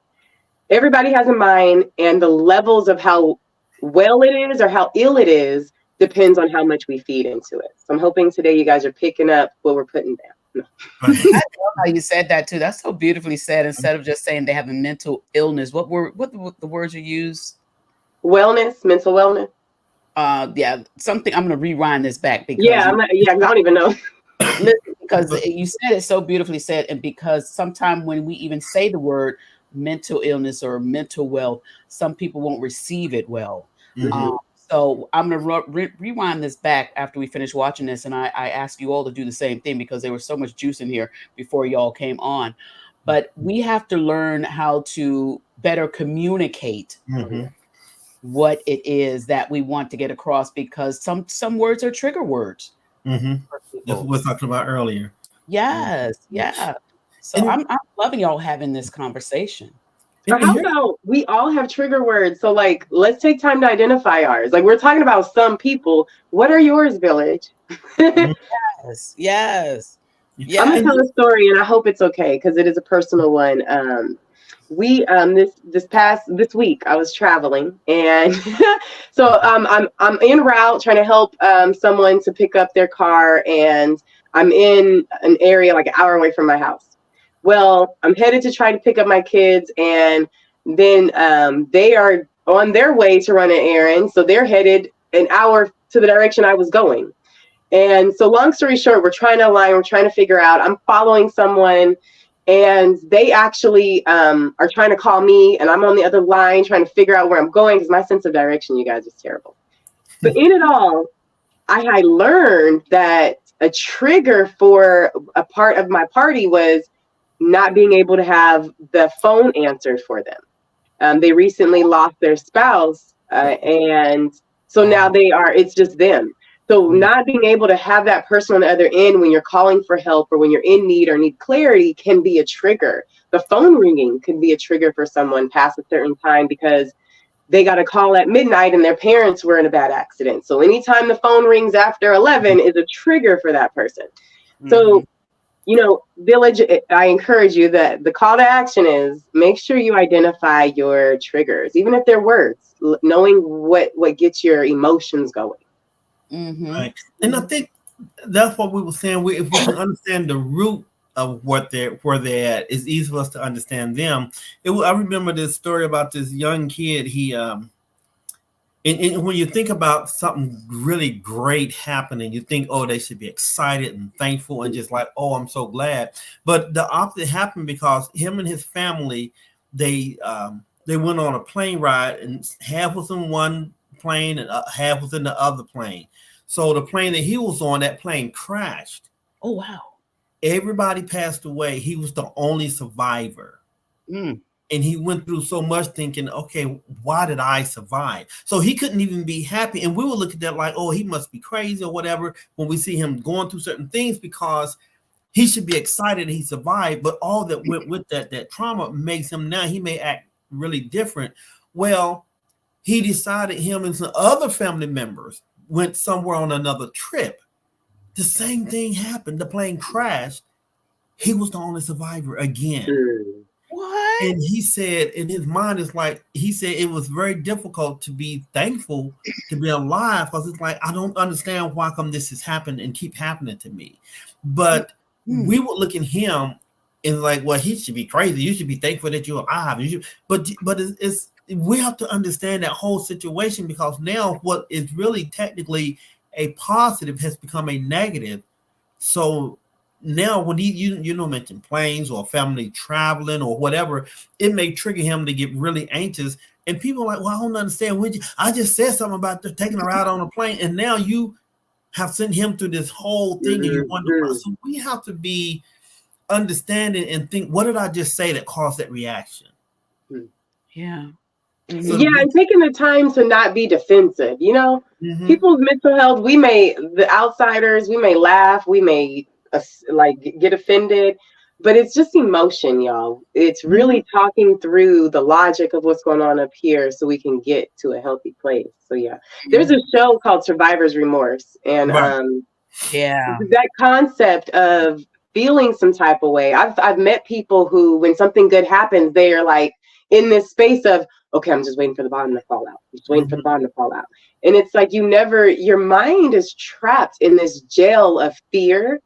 [SPEAKER 2] everybody has a mind, and the levels of how well it is or how ill it is depends on how much we feed into it. So I'm hoping today you guys are picking up what we're putting down. No.
[SPEAKER 3] I love how you said that too. That's so beautifully said. Instead of just saying they have a mental illness, what the words you use?
[SPEAKER 2] Wellness, mental wellness.
[SPEAKER 3] Yeah, something. I'm gonna rewind this back because
[SPEAKER 2] I don't even know.
[SPEAKER 3] Because you said it so beautifully said, and because sometimes when we even say the word mental illness or mental wealth, some people won't receive it well. So I'm going to rewind this back after we finish watching this. And I ask you all to do the same thing because there was so much juice in here before y'all came on. But we have to learn how to better communicate what it is that we want to get across, because some words are trigger words.
[SPEAKER 1] That's what we were talking about earlier.
[SPEAKER 3] Yes. Yeah. So I'm loving y'all having this conversation.
[SPEAKER 2] So how about we all have trigger words? So like, let's take time to identify ours. Like, we're talking about some people. What are yours, village?
[SPEAKER 3] Yes.
[SPEAKER 2] I'm gonna tell a story, and I hope it's okay because it is a personal one. This week I was traveling, and so I'm en route trying to help someone to pick up their car, and I'm in an area like an hour away from my house. Well, I'm headed to try to pick up my kids, and then they are on their way to run an errand. So they're headed an hour to the direction I was going. And so long story short, we're trying to align, we're trying to figure out, I'm following someone, and they actually are trying to call me, and I'm on the other line trying to figure out where I'm going because my sense of direction, you guys, is terrible. But in it all, I learned that a trigger for a part of my party was not being able to have the phone answered for them. They recently lost their spouse, and so now it's just them. So not being able to have that person on the other end when you're calling for help or when you're in need or need clarity can be a trigger. The phone ringing can be a trigger for someone past a certain time because they got a call at midnight and their parents were in a bad accident. So anytime the phone rings after 11 is a trigger for that person. So, you know, village, I encourage you that the call to action is make sure you identify your triggers, even if they're words, knowing what gets your emotions going.
[SPEAKER 1] Right. And I think that's what we were saying. If we can understand the root of where they're at, it's easy for us to understand them. I remember this story about this young kid. He and when you think about something really great happening, you think, oh, they should be excited and thankful and just like, oh, I'm so glad. But the opposite happened because him and his family, they went on a plane ride, and half was in one plane and half was in the other plane. So the plane that he was on, that plane crashed.
[SPEAKER 3] Oh, wow.
[SPEAKER 1] Everybody passed away. He was the only survivor. And And he went through so much thinking, okay, why did I survive? So he couldn't even be happy. And we would look at that like, oh, he must be crazy or whatever when we see him going through certain things, because he should be excited that he survived. But all that went with that trauma makes him now, he may act really different. Well, he decided him and some other family members went somewhere on another trip. The same thing happened. The plane crashed. He was the only survivor again.
[SPEAKER 3] What?
[SPEAKER 1] And he said, in his mind, it's like, he said it was very difficult to be thankful to be alive, because it's like, I don't understand why come this has happened and keep happening to me. But we would look at him and like, well, he should be crazy. You should be thankful that you're alive. But it's we have to understand that whole situation, because now what is really technically a positive has become a negative. So now when you mention planes or family traveling or whatever, it may trigger him to get really anxious. And people are like, well, I don't understand. I just said something about taking a ride on a plane, and now you have sent him through this whole thing, and you wonder. So we have to be understanding and think, what did I just say that caused that reaction?
[SPEAKER 3] Yeah.
[SPEAKER 2] So and taking the time to not be defensive. People's mental health, the outsiders, we may laugh, we may get offended, but it's just emotion, y'all. It's really talking through the logic of what's going on up here so we can get to a healthy place. So there's a show called Survivor's Remorse, and that concept of feeling some type of way. I've met people who, when something good happens, they are like in this space of, okay, I'm just waiting for the bottom to fall out. I'm just waiting for the bottom to fall out. And it's like your mind is trapped in this jail of fear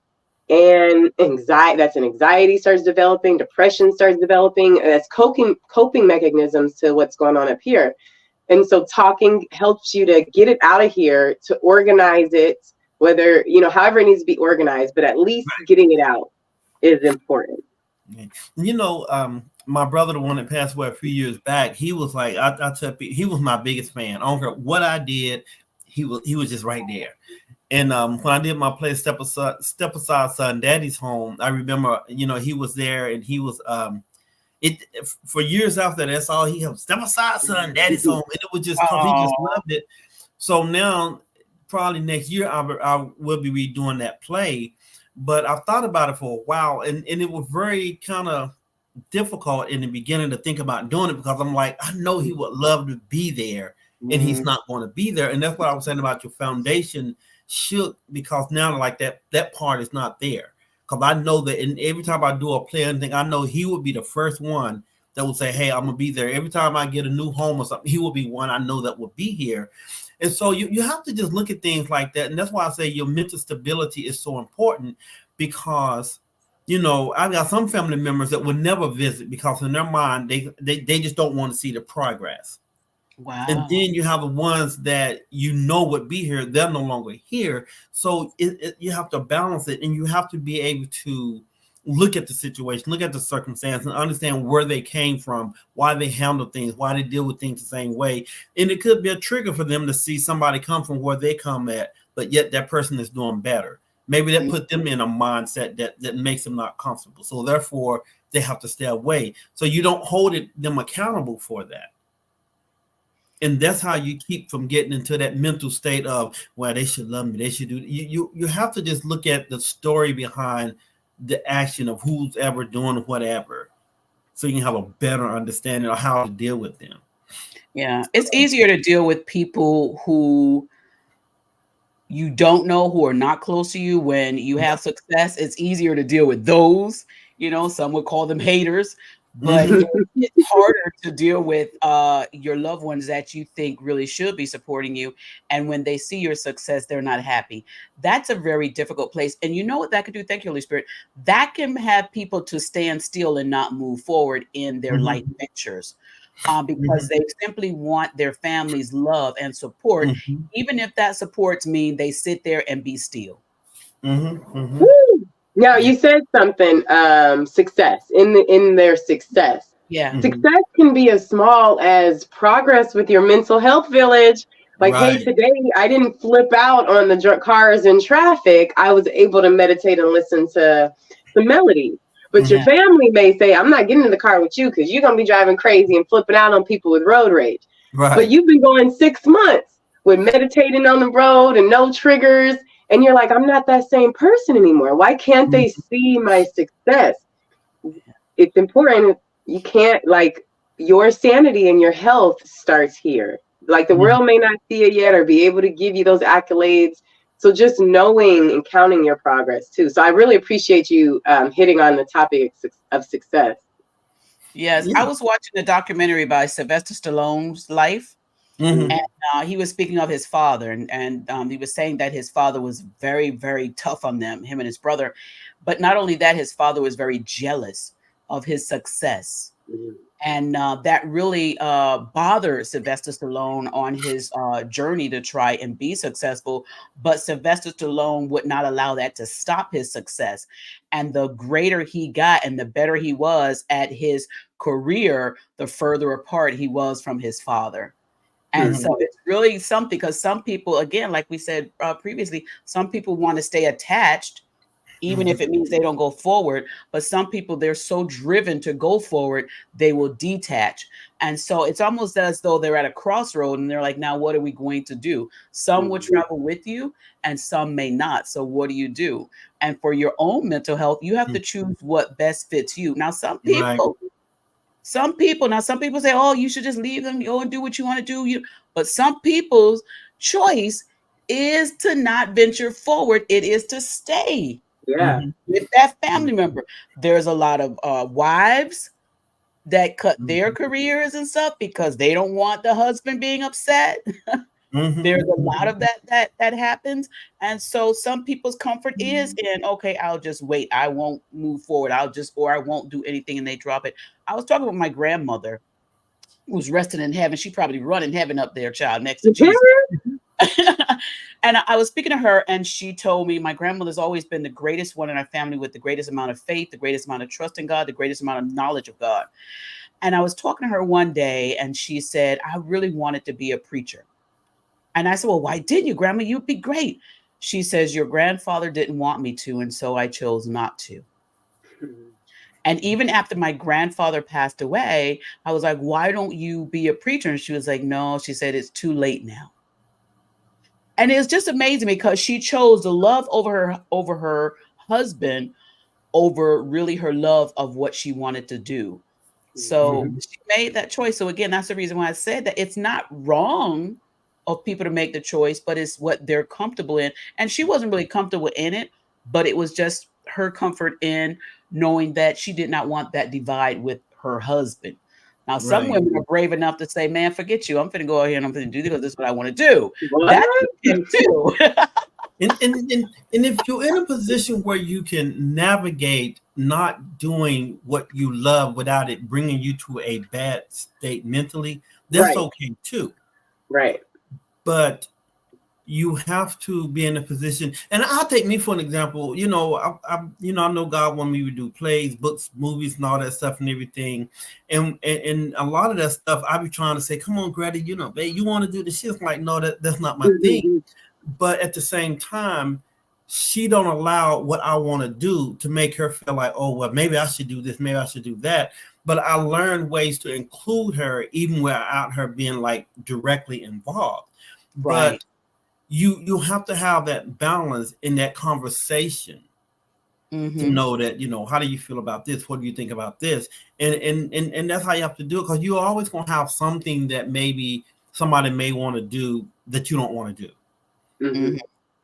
[SPEAKER 2] and anxiety. That's an anxiety starts developing, depression starts developing, as coping mechanisms to what's going on up here. And so talking helps you to get it out of here, to organize it, whether, however it needs to be organized, but at least getting it out is important.
[SPEAKER 1] My brother, the one that passed away a few years back, he was like, I tell people, he was my biggest fan. I don't care what I did, he was just right there. And when I did my play Step Aside Son, Daddy's Home, I remember, he was there, and he was for years after that, that's all he had. Step aside, son, Daddy's home. And it was just because he just loved it. So now, probably next year, I will be redoing that play. But I've thought about it for a while, and it was very kind of difficult in the beginning to think about doing it, because I'm like, I know he would love to be there, and he's not going to be there. And that's what I was saying about your foundation shook, because now like that part is not there. Because I know that, and every time I do a play or anything, I know he would be the first one that would say, hey, I'm gonna be there. Every time I get a new home or something, he will be one I know that will be here. And so you have to just look at things like that. And that's why I say your mental stability is so important, because I've got some family members that will never visit, because in their mind they just don't want to see the progress.
[SPEAKER 3] Wow.
[SPEAKER 1] And then you have the ones that would be here, they're no longer here. So you have to balance it, and you have to be able to look at the situation, look at the circumstance, and understand where they came from, why they handle things, why they deal with things the same way. And it could be a trigger for them to see somebody come from where they come at, but yet that person is doing better. Maybe that put them in a mindset that makes them not comfortable. So therefore, they have to stay away. So you don't hold them accountable for that. And that's how you keep from getting into that mental state of, well, they should love me, they should do. You have to just look at the story behind the action of who's ever doing whatever, so you can have a better understanding of how to deal with them.
[SPEAKER 3] Yeah, it's easier to deal with people who you don't know, who are not close to you. When you have success, it's easier to deal with those. Some would call them haters. But it's harder to deal with your loved ones that you think really should be supporting you. And when they see your success, they're not happy. That's a very difficult place. And you know what that could do? Thank you, Holy Spirit. That can have people to stand still and not move forward in their life ventures, because they simply want their family's love and support, even if that supports mean they sit there and be still.
[SPEAKER 2] Now you said something, success in their success.
[SPEAKER 3] Yeah.
[SPEAKER 2] Success can be as small as progress with your mental health village. Like, hey, today I didn't flip out on the cars in traffic. I was able to meditate and listen to the melody. But your family may say, I'm not getting in the car with you because you're going to be driving crazy and flipping out on people with road rage.
[SPEAKER 1] Right.
[SPEAKER 2] But you've been going 6 months with meditating on the road and no triggers. And you're like, I'm not that same person anymore. Why can't they see my success? It's important. You can't, like, your sanity and your health starts here. Like, the world may not see it yet or be able to give you those accolades. So just knowing and counting your progress too. So I really appreciate you hitting on the topic of success.
[SPEAKER 3] Yes, I was watching a documentary by Sylvester Stallone's life. And he was speaking of his father, and he was saying that his father was very, very tough on them, him and his brother. But not only that, his father was very jealous of his success. And that really bothered Sylvester Stallone on his journey to try and be successful. But Sylvester Stallone would not allow that to stop his success. And the greater he got and the better he was at his career, the further apart he was from his father. And so it's really something, because some people, again, like we said previously, some people want to stay attached, even if it means they don't go forward. But some people, they're so driven to go forward, they will detach. And so it's almost as though they're at a crossroad and they're like, now, what are we going to do? Some will travel with you and some may not. So what do you do? And for your own mental health, you have to choose what best fits you. Now, some people say, oh, you should just leave them, go and do what you want to do. But some people's choice is to not venture forward. It is to stay with that family member. There's a lot of wives that cut their careers and stuff because they don't want the husband being upset. There's a lot of that happens. And so some people's comfort is in, okay, I'll just wait. I won't move forward. I won't do anything, and they drop it. I was talking with my grandmother who's resting in heaven. She probably running heaven up there, child, next to Jesus. And I was speaking to her, and she told me my grandmother's always been the greatest one in our family, with the greatest amount of faith, the greatest amount of trust in God, the greatest amount of knowledge of God. And I was talking to her one day, and she said, I really wanted to be a preacher. And I said, well, why didn't you, Grandma? You'd be great. She says, your grandfather didn't want me to, and so I chose not to. And even after my grandfather passed away, I was like, why don't you be a preacher? And she was like, no, she said, it's too late now. And it's just amazing because she chose the love over her husband over really her love of what she wanted to do. So she made that choice. So again, that's the reason why I said that it's not wrong of people to make the choice, but it's what they're comfortable in. And she wasn't really comfortable in it, but it was just her comfort in knowing that she did not want that divide with her husband. Now, some women are brave enough to say, man, forget you. I'm going to go out here and I'm going to do this because this is what I want to do. That's too.
[SPEAKER 1] And if you're in a position where you can navigate not doing what you love without it bringing you to a bad state mentally, that's okay too.
[SPEAKER 2] Right.
[SPEAKER 1] But you have to be in a position, and I'll take me for an example. I know God wanted me to do plays, books, movies, and all that stuff and everything. And a lot of that stuff, I be trying to say, come on, Greta, babe, you want to do this? She's like, no, that's not my thing. But at the same time, she don't allow what I want to do to make her feel like, oh, well, maybe I should do this, maybe I should do that. But I learned ways to include her even without her being like directly involved.
[SPEAKER 3] Right.
[SPEAKER 1] But you have to have that balance in that conversation to know that, how do you feel about this? What do you think about this? And that's how you have to do it, because you're always going to have something that maybe somebody may want to do that you don't want to do.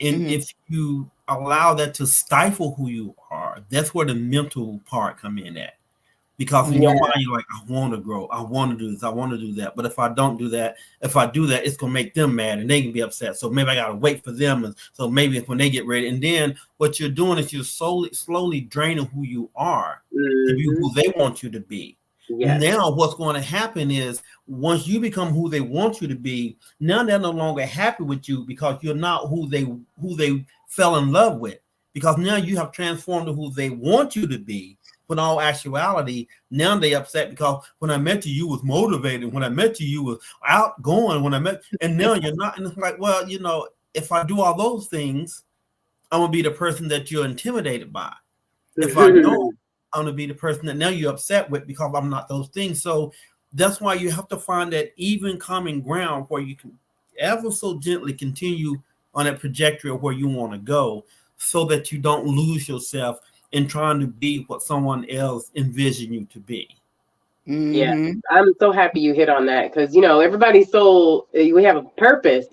[SPEAKER 1] And if you allow that to stifle who you are, that's where the mental part come in at. Because in your mind, you're like, I want to grow. I want to do this. I want to do that. But if I don't do that, it's going to make them mad and they can be upset. So maybe I got to wait for them. And so maybe it's when they get ready. And then what you're doing is you're slowly draining who you are to be who they want you to be. Yes. Now what's going to happen is once you become who they want you to be, now they're no longer happy with you because you're not who they fell in love with. Because now you have transformed to who they want you to be. But in all actuality, now they upset because when I met you, you was motivated. When I met you, you was outgoing. And now you're not. And it's like, well, if I do all those things, I'm gonna be the person that you're intimidated by. If I don't, I'm gonna be the person that now you're upset with because I'm not those things. So that's why you have to find that even common ground where you can ever so gently continue on that trajectory of where you want to go, so that you don't lose yourself in trying to be what someone else envision you to be.
[SPEAKER 2] Yeah,
[SPEAKER 3] Mm-hmm.
[SPEAKER 2] I'm so happy you hit on that because, everybody's soul, we have a purpose.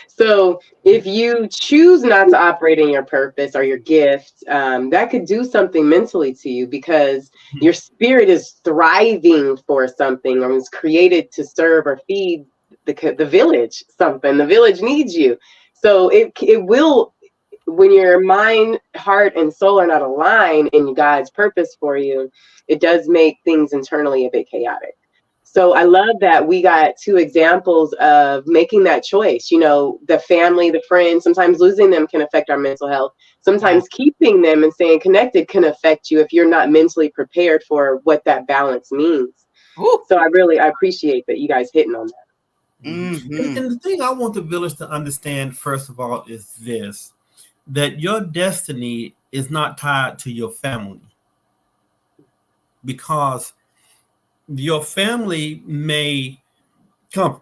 [SPEAKER 2] So if you choose not to operate in your purpose or your gift, that could do something mentally to you because your spirit is thriving for something or was created to serve or feed the village something. The village needs you. So it will, when your mind, heart, and soul are not aligned in God's purpose for you, it does make things internally a bit chaotic. So I love that we got two examples of making that choice. The family, the friends, sometimes losing them can affect our mental health. Sometimes keeping them and staying connected can affect you if you're not mentally prepared for what that balance means.
[SPEAKER 3] Ooh.
[SPEAKER 2] So I appreciate that you guys hitting on that.
[SPEAKER 3] Mm-hmm.
[SPEAKER 1] And the thing I want the village to understand, first of all, is this: that your destiny is not tied to your family, because your family may come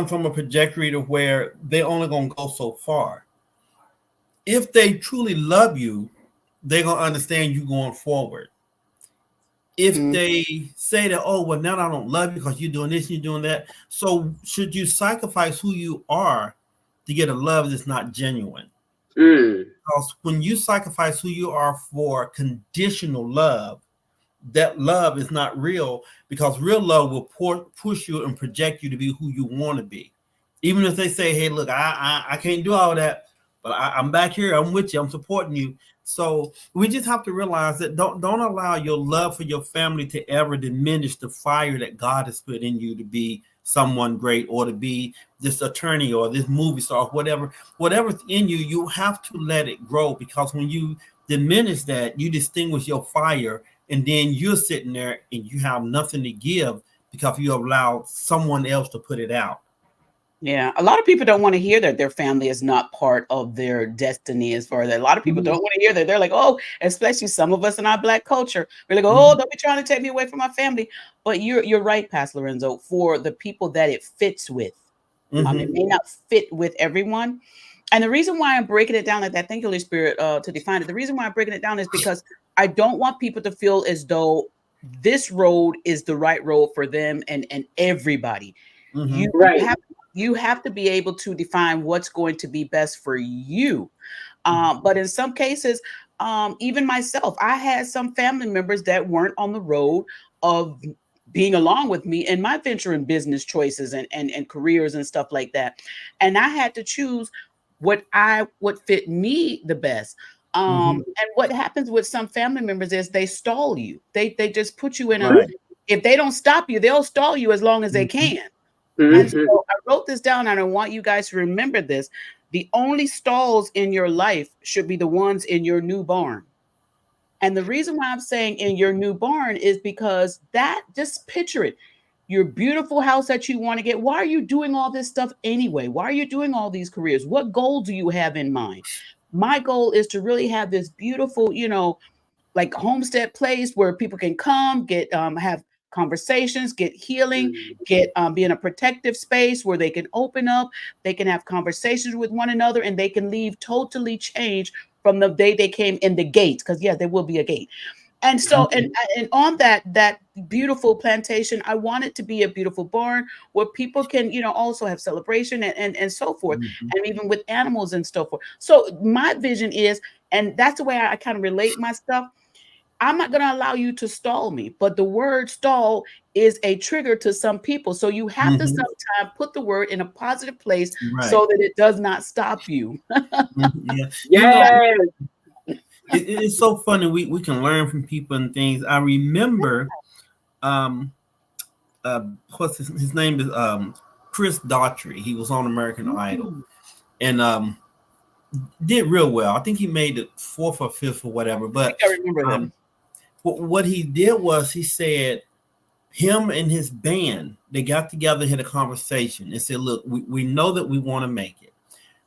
[SPEAKER 1] from a trajectory to where they're only going to go so far. If they truly love you, they're going to understand you going forward. If they say that, oh, well, now I don't love you because you're doing this and you're doing that, so should you sacrifice who you are to get a love that's not genuine? Because when you sacrifice who you are for conditional love, that love is not real, because real love will push you and project you to be who you want to be. Even if they say, hey, look, I can't do all that, but I'm back here, I'm with you, I'm supporting you. So we just have to realize that don't allow your love for your family to ever diminish the fire that God has put in you to be someone great, or to be this attorney or this movie star, whatever's in you. You have to let it grow, because when you diminish that, you distinguish your fire, and then you're sitting there and you have nothing to give because you allowed someone else to put it out.
[SPEAKER 3] Yeah, a lot of people don't want to hear that their family is not part of their destiny. As far as that, a lot of people don't want to hear that. They're like, oh, especially some of us in our Black culture, we're like, oh, don't be trying to take me away from my family. But you're right, Pastor Lorenzo. For the people that it fits with, it may not fit with everyone. And the reason why I'm breaking it down like that, thank you, Holy Spirit, to define it. The reason why I'm breaking it down is because I don't want people to feel as though this road is the right road for them and everybody. You have to be able to define what's going to be best for you. But in some cases, even myself, I had some family members that weren't on the road of being along with me in my venture and business choices and careers and stuff like that. And I had to choose what fit me the best. And what happens with some family members is they stall you. They just put you in if they don't stop you, they'll stall you as long as they can. And so I wrote this down, and I want you guys to remember this. The only stalls in your life should be the ones in your new barn. And the reason why I'm saying in your new barn is because just picture it. Your beautiful house that you want to get. Why are you doing all this stuff anyway? Why are you doing all these careers? What goal do you have in mind? My goal is to really have this beautiful, like homestead place where people can come, get have conversations, get healing, get be in a protective space where they can open up, they can have conversations with one another, and they can leave totally changed from the day they came in the gate. Because there will be a gate. And so, and on that beautiful plantation, I want it to be a beautiful barn where people can, also have celebration and so forth, and even with animals and so forth. So my vision is, and that's the way I kind of relate my stuff. I'm not going to allow you to stall me, but the word stall is a trigger to some people. So you have to sometimes put the word in a positive place so that it does not stop you.
[SPEAKER 1] It's so funny. We can learn from people and things. I remember, what's his name is Chris Daughtry. He was on American Idol, and did real well. I think he made it 4th or 5th or whatever. But
[SPEAKER 3] I remember him.
[SPEAKER 1] What he did was he said him and his band, they got together, had a conversation, and said, look, we know that we want to make it.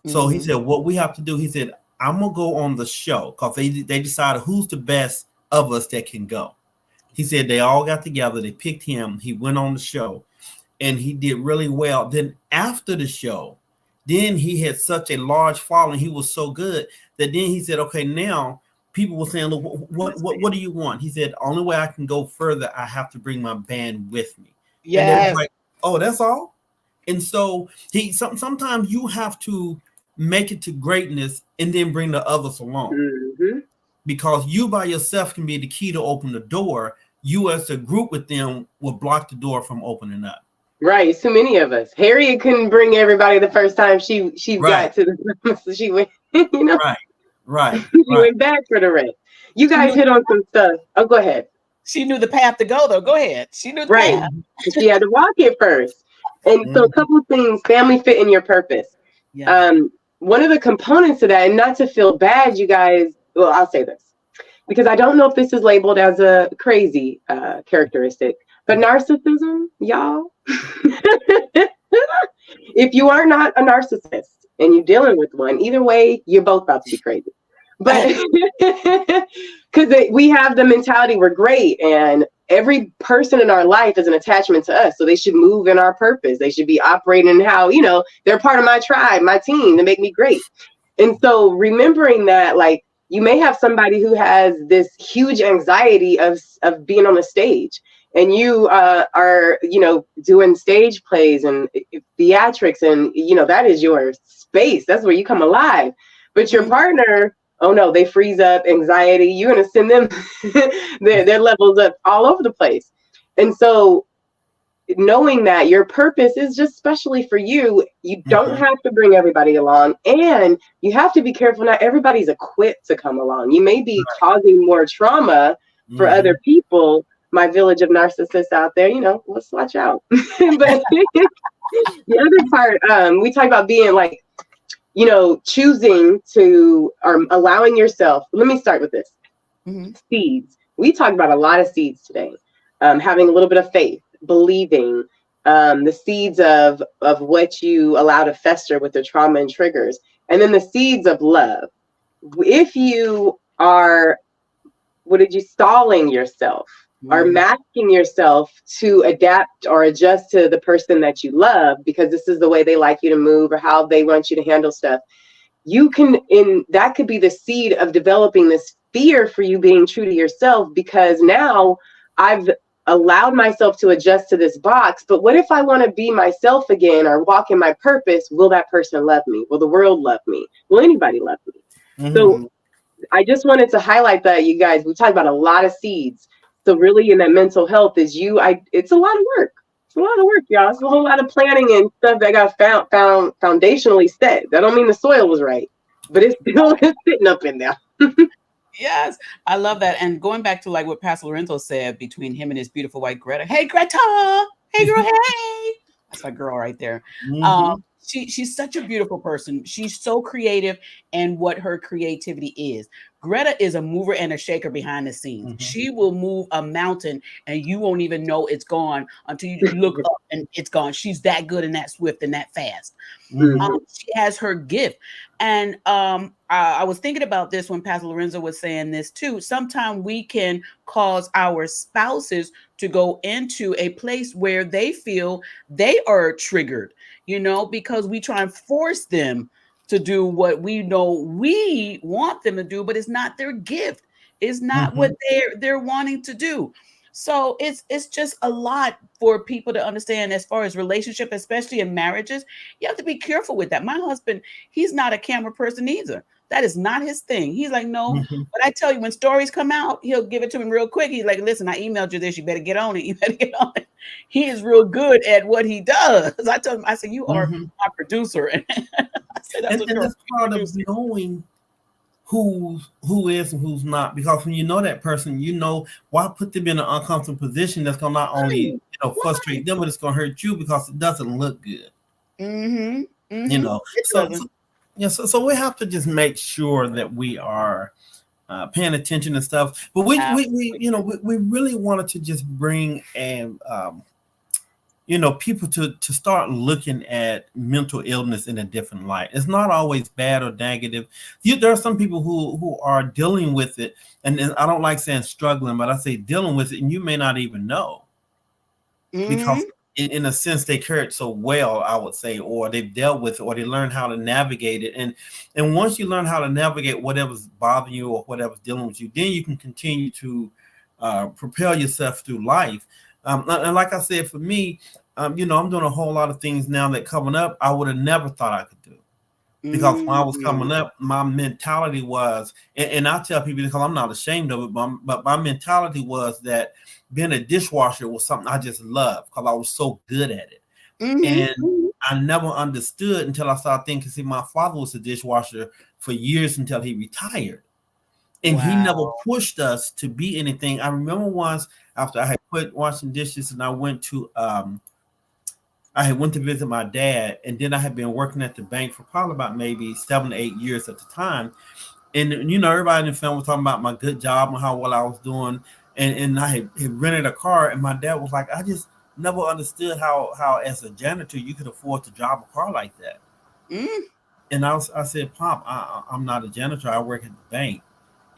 [SPEAKER 1] So he said, what we have to do, he said, I'm gonna go on the show, because they decided who's the best of us that can go. He said they all got together, they picked him, he went on the show, and he did really well. Then after the show, then he had such a large following, he was so good that then he said, okay, now people were saying, look, what do you want? He said, only way I can go further, I have to bring my band with me.
[SPEAKER 3] Yeah.
[SPEAKER 1] And they was like, oh, that's all? And so sometimes you have to make it to greatness and then bring the others along.
[SPEAKER 2] Mm-hmm.
[SPEAKER 1] Because you by yourself can be the key to open the door. You as a group with them will block the door from opening up.
[SPEAKER 2] Right. So many of us. Harriet couldn't bring everybody the first time she got to the so she went, you know.
[SPEAKER 1] Right.
[SPEAKER 2] She went back for the rest. You guys hit on some stuff. Oh, go ahead.
[SPEAKER 3] She knew the path to go, though. Go ahead. She knew the path.
[SPEAKER 2] She had to walk it first. And so a couple of things, family fit in your purpose.
[SPEAKER 3] Yeah.
[SPEAKER 2] One of the components of that, and not to feel bad, you guys, well, I'll say this, because I don't know if this is labeled as a crazy characteristic, but narcissism, y'all, if you are not a narcissist and you're dealing with one, either way, you're both about to be crazy. But because we have the mentality we're great and every person in our life is an attachment to us. So they should move in our purpose. They should be operating in how, you know, they're part of my tribe, my team to make me great. And so remembering that, like, you may have somebody who has this huge anxiety of being on the stage, and you are, you know, doing stage plays and theatrics, and, you know, that is your space. That's where you come alive. But your partner, oh no, they freeze up, anxiety. You're going to send them their levels up all over the place. And so knowing that your purpose is just specially for you, you don't have to bring everybody along, and you have to be careful. Not everybody's equipped to come along. You may be causing more trauma for other people. My village of narcissists out there, you know, let's watch out. But the other part, we talk about being like, you know, choosing to, or allowing yourself. Let me start with this. Seeds. We talked about a lot of seeds today. Having a little bit of faith, believing, the seeds of what you allow to fester with the trauma and triggers, and then the seeds of love. If you are, stalling yourself or masking yourself to adapt or adjust to the person that you love because this is the way they like you to move or how they want you to handle stuff, that could be the seed of developing this fear for you being true to yourself, because now I've allowed myself to adjust to this box. But what if I want to be myself again or walk in my purpose? Will that person love me? Will the world love me? Will anybody love me? So I just wanted to highlight that, you guys. We talked about a lot of seeds. So really in that mental health is it's a lot of work. It's a lot of work, y'all. It's a whole lot of planning and stuff that got found foundationally set. That don't mean the soil was right, but it's still sitting up in there.
[SPEAKER 3] Yes, I love that. And going back to like what Pastor Lorenzo said between him and his beautiful wife Greta. Hey, Greta. Hey, girl. Hey. That's my girl right there. She's such a beautiful person. She's so creative and what her creativity is. Greta is a mover and a shaker behind the scenes. She will move a mountain and you won't even know it's gone until you look up and it's gone. She's that good and that swift and that fast. She has her gift. And I was thinking about this when Pastor Lorenzo was saying this too. Sometimes we can cause our spouses to go into a place where they feel they are triggered, you know, because we try and force them to do what we know we want them to do, but it's not their gift. It's not what they're wanting to do. So it's just a lot for people to understand as far as relationship, especially in marriages. You have to be careful with that. My husband, he's not a camera person either. That is not his thing. He's like, no, but I tell you, when stories come out, he'll give it to me real quick. He's like, listen, I emailed you this. You better get on it. You better get on it. He is real good at what he does. I told him, I said, you are my producer. And I said,
[SPEAKER 1] that's part of knowing who is and who's not, because when you know that person, you know why put them in an uncomfortable position that's gonna not only frustrate them, but it's gonna hurt you because it doesn't look good. You know, so we have to just make sure that we are paying attention and stuff. But we really wanted to just bring and people to start looking at mental illness in a different light. It's not always bad or negative. There are some people who are dealing with it, and I don't like saying struggling, but I say dealing with it, and you may not even know, because in a sense they carry it so well, I would say, or they've dealt with it, or they learn how to navigate it. And once you learn how to navigate whatever's bothering you or whatever's dealing with you, then you can continue to propel yourself through life. And like I said, for me, I'm doing a whole lot of things now that coming up I would have never thought I could do. Because when I was coming up, my mentality was, and I tell people, because I'm not ashamed of it, but my mentality was that being a dishwasher was something I just loved because I was so good at it. And I never understood until I started thinking, see, my father was a dishwasher for years until he retired. And he never pushed us to be anything. I remember once after I had quit washing dishes and I went to visit my dad, and then I had been working at the bank for probably about maybe 7 to 8 years at the time. And everybody in the family was talking about my good job and how well I was doing. And I had rented a car, and my dad was like, I just never understood how as a janitor you could afford to drive a car like that. And I said, Pop, I'm not a janitor. I work at the bank.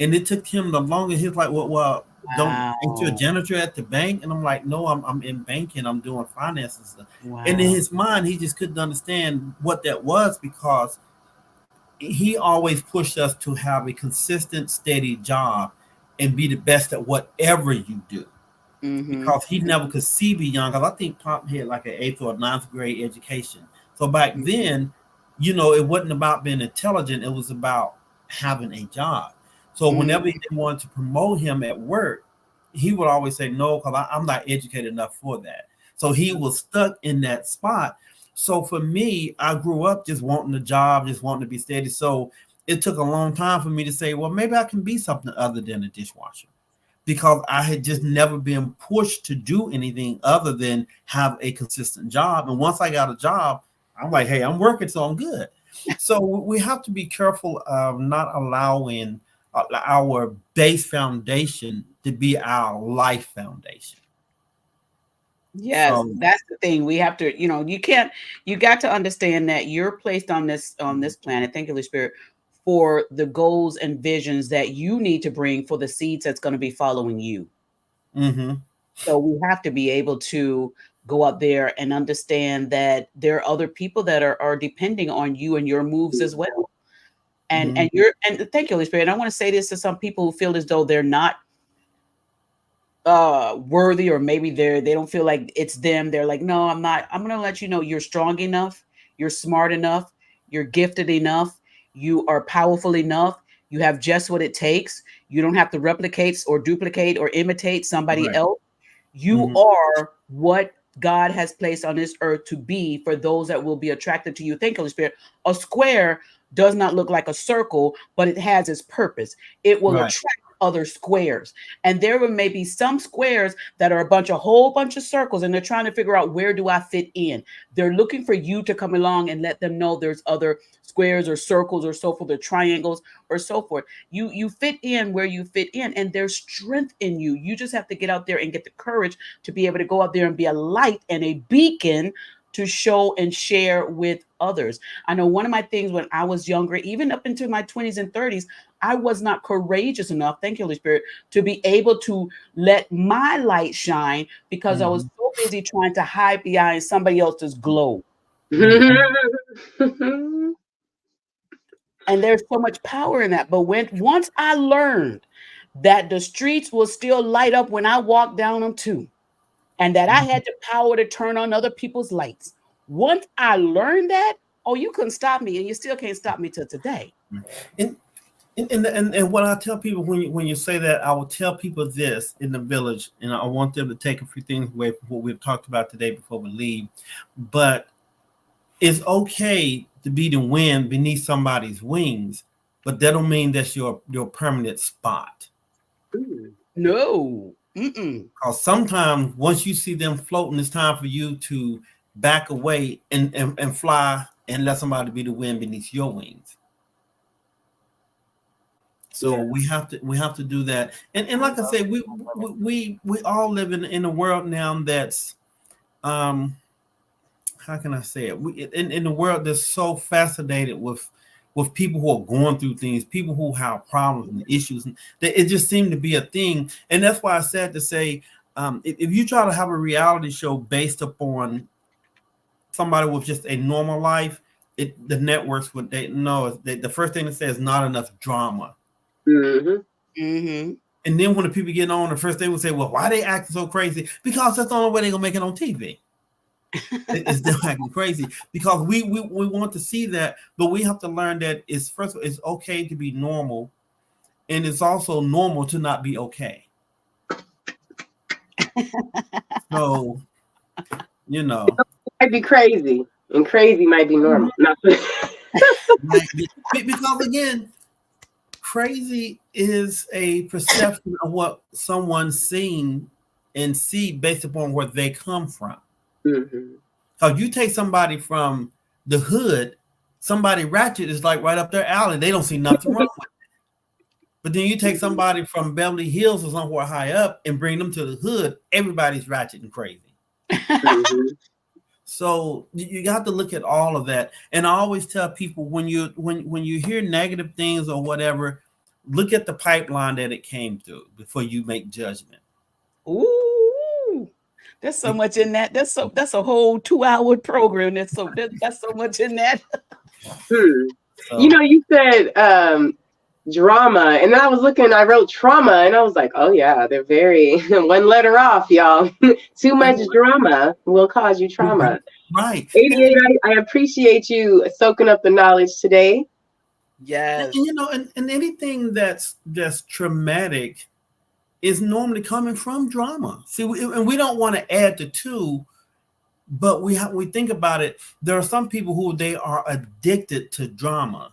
[SPEAKER 1] And it took him the longest. He's like, well, ain't you a janitor at the bank? And I'm like, no, I'm in banking. I'm doing finances. And in his mind, he just couldn't understand what that was, because he always pushed us to have a consistent, steady job and be the best at whatever you do. Because he never could see beyond. Because I think Pop had like an 8th or 9th grade education. So back then, it wasn't about being intelligent. It was about having a job. So whenever they wanted to promote him at work, he would always say, no, because I'm not educated enough for that. So he was stuck in that spot. So for me, I grew up just wanting a job, just wanting to be steady. So it took a long time for me to say, well, maybe I can be something other than a dishwasher, because I had just never been pushed to do anything other than have a consistent job. And once I got a job, I'm like, hey, I'm working, so I'm good. So we have to be careful of not allowing our base foundation to be our life foundation.
[SPEAKER 3] Yes, that's the thing. We have to, you got to understand that you're placed on this planet, thank you, Holy Spirit, for the goals and visions that you need to bring for the seeds that's going to be following you. So we have to be able to go out there and understand that there are other people that are depending on you and your moves as well. And thank you, Holy Spirit. And I want to say this to some people who feel as though they're not worthy, or maybe they don't feel like it's them. They're like, no, I'm not. I'm going to let you know you're strong enough, you're smart enough, you're gifted enough, you are powerful enough, you have just what it takes. You don't have to replicate or duplicate or imitate somebody else. You are what God has placed on this earth to be for those that will be attracted to you. Thank you, Holy Spirit. A square does not look like a circle, but it has its purpose. It will attract other squares. And there may be some squares that are a whole bunch of circles, and they're trying to figure out, where do I fit in? They're looking for you to come along and let them know there's other squares or circles or so forth, or triangles or so forth. You fit in where you fit in, and there's strength in you. You just have to get out there and get the courage to be able to go out there and be a light and a beacon to show and share with others. I know one of my things when I was younger, even up into my 20s and 30s, I was not courageous enough, thank you, Holy Spirit, to be able to let my light shine, because I was so busy trying to hide behind somebody else's glow. And there's so much power in that. But once I learned that the streets will still light up when I walk down them too, and that I had the power to turn on other people's lights. Once I learned that, you couldn't stop me, and you still can't stop me till today.
[SPEAKER 1] And what I tell people when you say that, I will tell people this in the village, and I want them to take a few things away from what we've talked about today before we leave. But it's okay to be the wind beneath somebody's wings, but that don't mean that's your permanent spot.
[SPEAKER 3] No.
[SPEAKER 1] Because sometimes once you see them floating, it's time for you to back away and fly and let somebody be the wind beneath your wings. So we have to do that. And like I say, we all live in a world now that's how can I say it? In the world that's so fascinated with people who are going through things, people who have problems and issues, and it just seemed to be a thing. And that's why I said to say, if you try to have a reality show based upon somebody with just a normal life, the networks would the first thing they say is not enough drama.
[SPEAKER 2] Mm-hmm.
[SPEAKER 1] And then when the people get on, the first thing would say, well, why they acting so crazy? Because that's the only way they're gonna make it on TV. It's them acting crazy, because we want to see that, but we have to learn that it's first of all, it's okay to be normal, and it's also normal to not be okay. So, you know,
[SPEAKER 2] It might be crazy, and crazy might be normal.
[SPEAKER 1] because again, crazy is a perception of what someone's seen and see based upon where they come from.
[SPEAKER 2] Mm-hmm.
[SPEAKER 1] Because you take somebody from the hood, somebody ratchet is like right up their alley. They don't see nothing wrong with it. But then you take somebody from Beverly Hills or somewhere high up and bring them to the hood, everybody's ratchet and crazy.
[SPEAKER 2] Mm-hmm.
[SPEAKER 1] So you got to look at all of that. And I always tell people, when you hear negative things or whatever, look at the pipeline that it came through before you make judgment.
[SPEAKER 3] Ooh, there's so much in that. That's a whole 2-hour program. That's so much in that.
[SPEAKER 1] So,
[SPEAKER 2] You know, you said drama, and I was looking, I wrote trauma, and I was like, oh yeah, they're very one letter off, y'all. Too much drama will cause you trauma.
[SPEAKER 1] Right.
[SPEAKER 2] 88, I appreciate you soaking up the knowledge today.
[SPEAKER 3] Yes.
[SPEAKER 1] And you know, and anything that's traumatic is normally coming from drama. See, we don't want to add the two, but we think about it. There are some people who they are addicted to drama.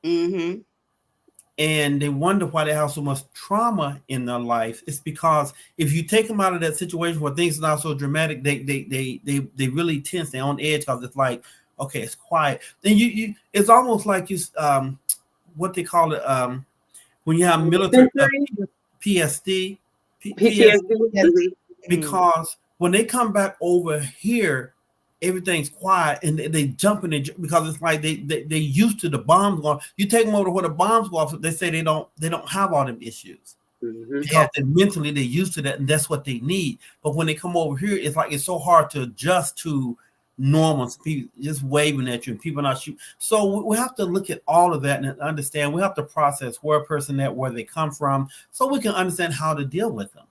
[SPEAKER 3] Mm-hmm.
[SPEAKER 1] And they wonder why they have so much trauma in their life. It's because if you take them out of that situation where things are not so dramatic, they really tense. They're on edge because it's like, okay, it's quiet. Then you it's almost like you what they call it when you have military PTSD, because when they come back over here, everything's quiet and they jump in it because it's like they used to the bombs going. You take them over to where the bombs go off, they say they don't have all them issues because mentally they're used to that and that's what they need. But when they come over here, it's like it's so hard to adjust to normal people just waving at you and people not shooting. So we have to look at all of that and understand. We have to process where a person at, where they come from, so we can understand how to deal with them.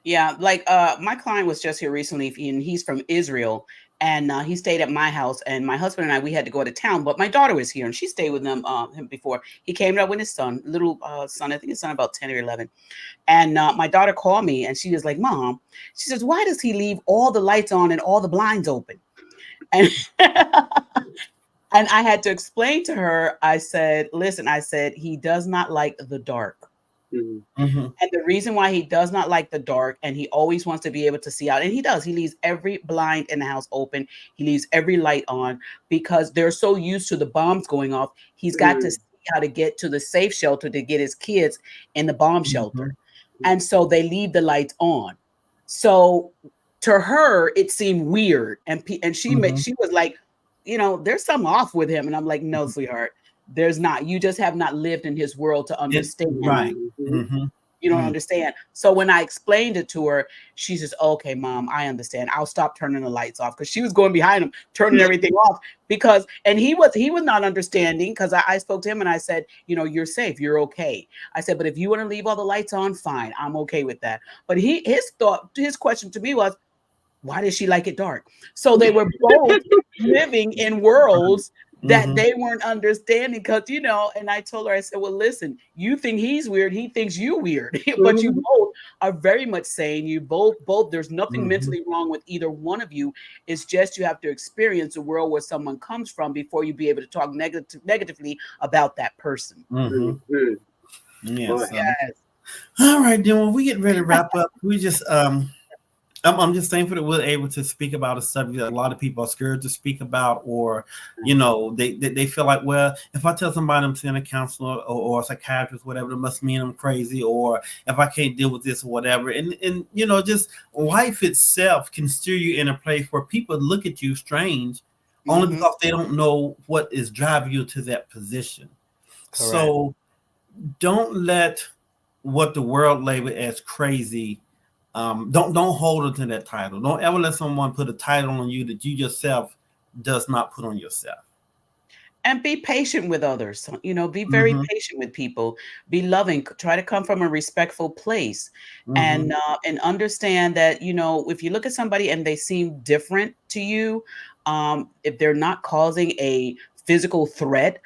[SPEAKER 3] Yeah, like my client was just here recently, and he's from Israel, and he stayed at my house. And my husband and I, we had to go to town, but my daughter was here, and she stayed with him before. He came up with his son, little son. I think his son about 10 or 11. And my daughter called me, and she was like, "Mom," she says, "why does he leave all the lights on and all the blinds open?" And and I had to explain to her. I said, "Listen," I said, "he does not like the dark."
[SPEAKER 1] Mm-hmm.
[SPEAKER 3] And the reason why he does not like the dark, and he always wants to be able to see out, and he does, he leaves every blind in the house open, he leaves every light on, because they're so used to the bombs going off. He's got to see how to get to the safe shelter to get his kids in the bomb shelter. And so they leave the lights on. So to her, it seemed weird. And she was like, you know, there's something off with him. And I'm like, no, sweetheart. There's not. You just have not lived in his world to understand.
[SPEAKER 1] Right.
[SPEAKER 3] You don't understand. So when I explained it to her, she says, "Okay, Mom, I understand. I'll stop turning the lights off," because she was going behind him, turning everything off. And he was not understanding, because I spoke to him and I said, "You know, you're safe. You're okay." I said, "But if you want to leave all the lights on, fine. I'm okay with that." But his question to me was, why does she like it dark? So they were both living in worlds that they weren't understanding, because, you know, and I told her, I said, well, listen, you think he's weird, he thinks you weird, but you both are very much saying you both, there's nothing mentally wrong with either one of you. It's just you have to experience the world where someone comes from before you be able to talk negatively about that person.
[SPEAKER 1] Yes. All right, then when we get ready to wrap up, we just I'm just thankful that we're able to speak about a subject that a lot of people are scared to speak about, or they feel like, well, if I tell somebody I'm seeing a counselor or a psychiatrist, whatever, it must mean I'm crazy, or if I can't deal with this or whatever. And just life itself can steer you in a place where people look at you strange only because they don't know what is driving you to that position. Correct. So don't let what the world label as crazy. Don't hold it to that title. Don't ever let someone put a title on you that you yourself does not put on yourself.
[SPEAKER 3] And be patient with others. Be very patient with people. Be loving. Try to come from a respectful place, and understand that if you look at somebody and they seem different to you, if they're not causing a physical threat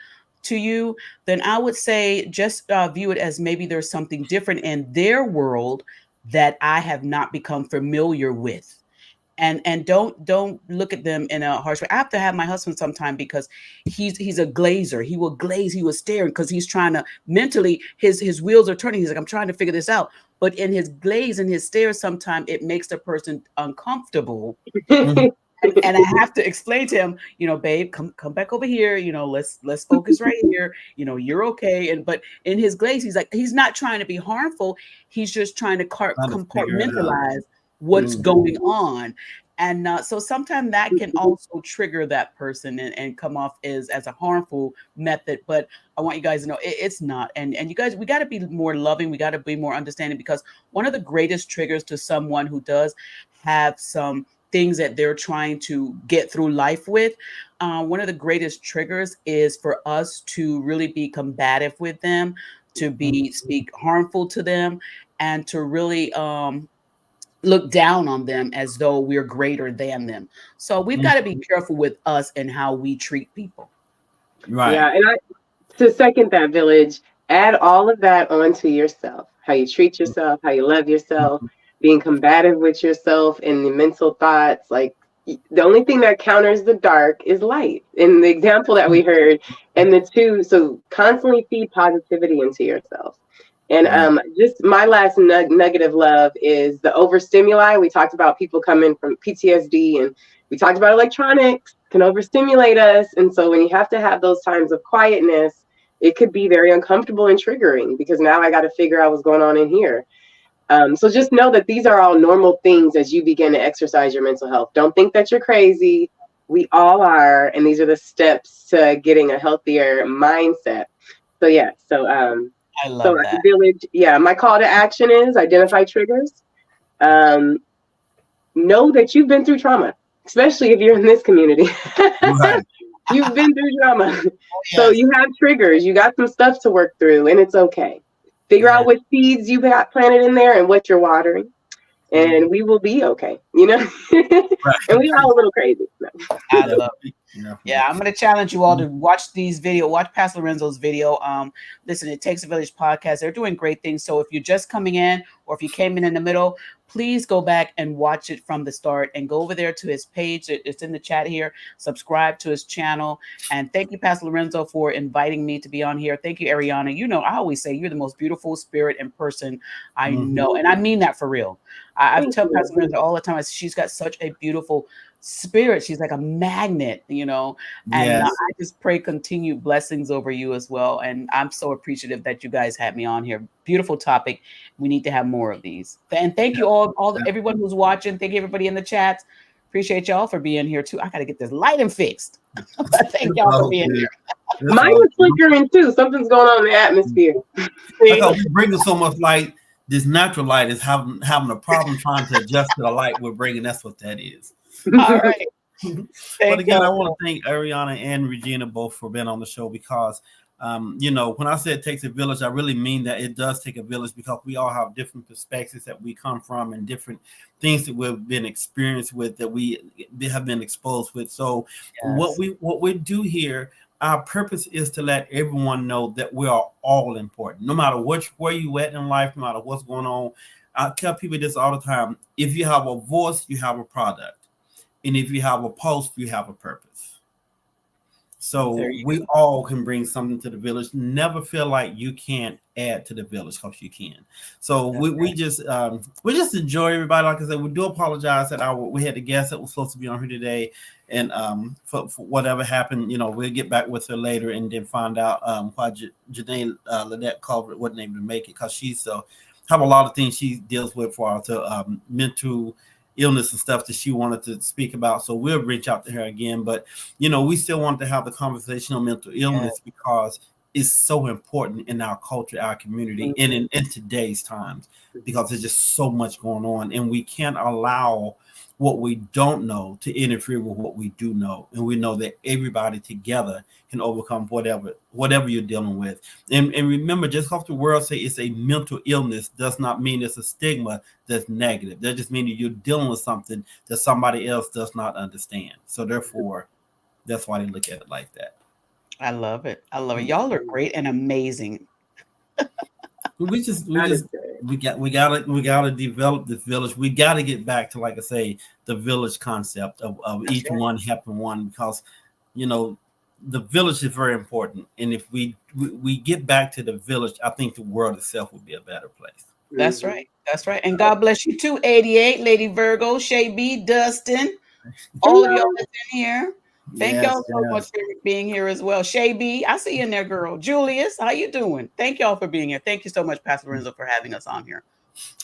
[SPEAKER 3] to you, then I would say just view it as maybe there's something different in their world that I have not become familiar with. And don't look at them in a harsh way. I have to have my husband sometime because he's a glazer. He will glaze, he was staring because he's trying to mentally, his wheels are turning. He's like, I'm trying to figure this out. But in his glaze and his stare, sometimes it makes the person uncomfortable. And I have to explain to him, babe, come back over here. Let's focus right here. You're okay. But in his glaze, he's like, he's not trying to be harmful. He's just trying to compartmentalize what's going on. And so sometimes that can also trigger that person and come off as a harmful method. But I want you guys to know it's not. And you guys, we got to be more loving. We got to be more understanding, because one of the greatest triggers to someone who does have some things that they're trying to get through life with, one of the greatest triggers is for us to really be combative with them, to speak harmful to them, and to really look down on them as though we're greater than them. So we've got to be careful with us and how we treat people.
[SPEAKER 2] Right. Yeah, and to second that, Village, add all of that onto yourself. How you treat yourself, how you love yourself, being combative with yourself and the mental thoughts. Like, the only thing that counters the dark is light. In the example that we heard, and the two, so constantly feed positivity into yourself. And just my last nugget of love is the overstimuli. We talked about people coming from PTSD, and we talked about electronics can overstimulate us. And so when you have to have those times of quietness, it could be very uncomfortable and triggering, because now I got to figure out what's going on in here. So just know that these are all normal things as you begin to exercise your mental health. Don't think that you're crazy. We all are. And these are the steps to getting a healthier mindset. So yeah,
[SPEAKER 3] I love that.
[SPEAKER 2] Village, yeah, my call to action is identify triggers. Know that you've been through trauma, especially if you're in this community. Right. You've been through trauma. Yes. So you have triggers. You got some stuff to work through, and it's okay. Figure out what seeds you got planted in there and what you're watering, and we will be okay, Right. And we are a little crazy.
[SPEAKER 3] I love it. Yeah, I'm going to challenge you all to watch these videos. Watch Pastor Lorenzo's video. Listen, It Takes a Village podcast. They're doing great things. So if you're just coming in, or if you came in the middle, please go back and watch it from the start, and go over there to his page. It's in the chat here. Subscribe to his channel. And thank you, Pastor Lorenzo, for inviting me to be on here. Thank you, Ariana. I always say you're the most beautiful spirit and person I know. And I mean that for real. I tell Pastor Lorenzo all the time, she's got such a beautiful spirit. She's like a magnet, and I just pray continued blessings over you as well. And I'm so appreciative that you guys had me on here. Beautiful topic. We need to have more of these. And thank you everyone who's watching. Thank you, everybody in the chats. Appreciate y'all for being here too. I got to get this lighting fixed. Thank y'all for being here.
[SPEAKER 2] Mine was flickering too. Something's going on in the atmosphere.
[SPEAKER 1] Because we bring so much light. This natural light is having a problem trying to adjust to the light we're bringing. That's what that is.
[SPEAKER 3] All right.
[SPEAKER 1] But again, I want to thank Ariana and Regina both for being on the show, because when I say it takes a village, I really mean that it does take a village, because we all have different perspectives that we come from, and different things that we've been experienced with, that we have been exposed with. So what we do here, our purpose is to let everyone know that we are all important, no matter where you at in life, no matter what's going on. I tell people this all the time: if you have a voice, you have a product. And if you have a post, you have a purpose. So we all can bring something to the village. Never feel like you can't add to the village, because you can. So we just enjoy everybody. Like I said, we do apologize that we had a guest that was supposed to be on here today, and for whatever happened, we'll get back with her later and then find out why Jai-Leta Colvard wasn't able to make it, because she's have a lot of things she deals with for her mental illness and stuff that she wanted to speak about. So we'll reach out to her again. But, we still want to have the conversation on mental illness because it's so important in our culture, our community, and in today's times, because there's just so much going on. And we can't allow what we don't know to interfere with what we do know. And we know that everybody together can overcome whatever you're dealing with. And remember, just because the world say it's a mental illness does not mean it's a stigma that's negative. That just means you're dealing with something that somebody else does not understand. So therefore, that's why they look at it like that.
[SPEAKER 3] I love it. Y'all are great and amazing.
[SPEAKER 1] We gotta develop the village. We gotta get back to, like I say, the village concept of each one helping one, because the village is very important. And if we get back to the village, I think the world itself will be a better place.
[SPEAKER 3] That's right. And God bless you too, 88, Lady Virgo, Shay B, Dustin, all of y'all that's in here. Thank y'all so much for being here as well. Shay B, I see you in there, girl. Julius, how you doing? Thank y'all for being here. Thank you so much, Pastor Lorenzo, for having us on here.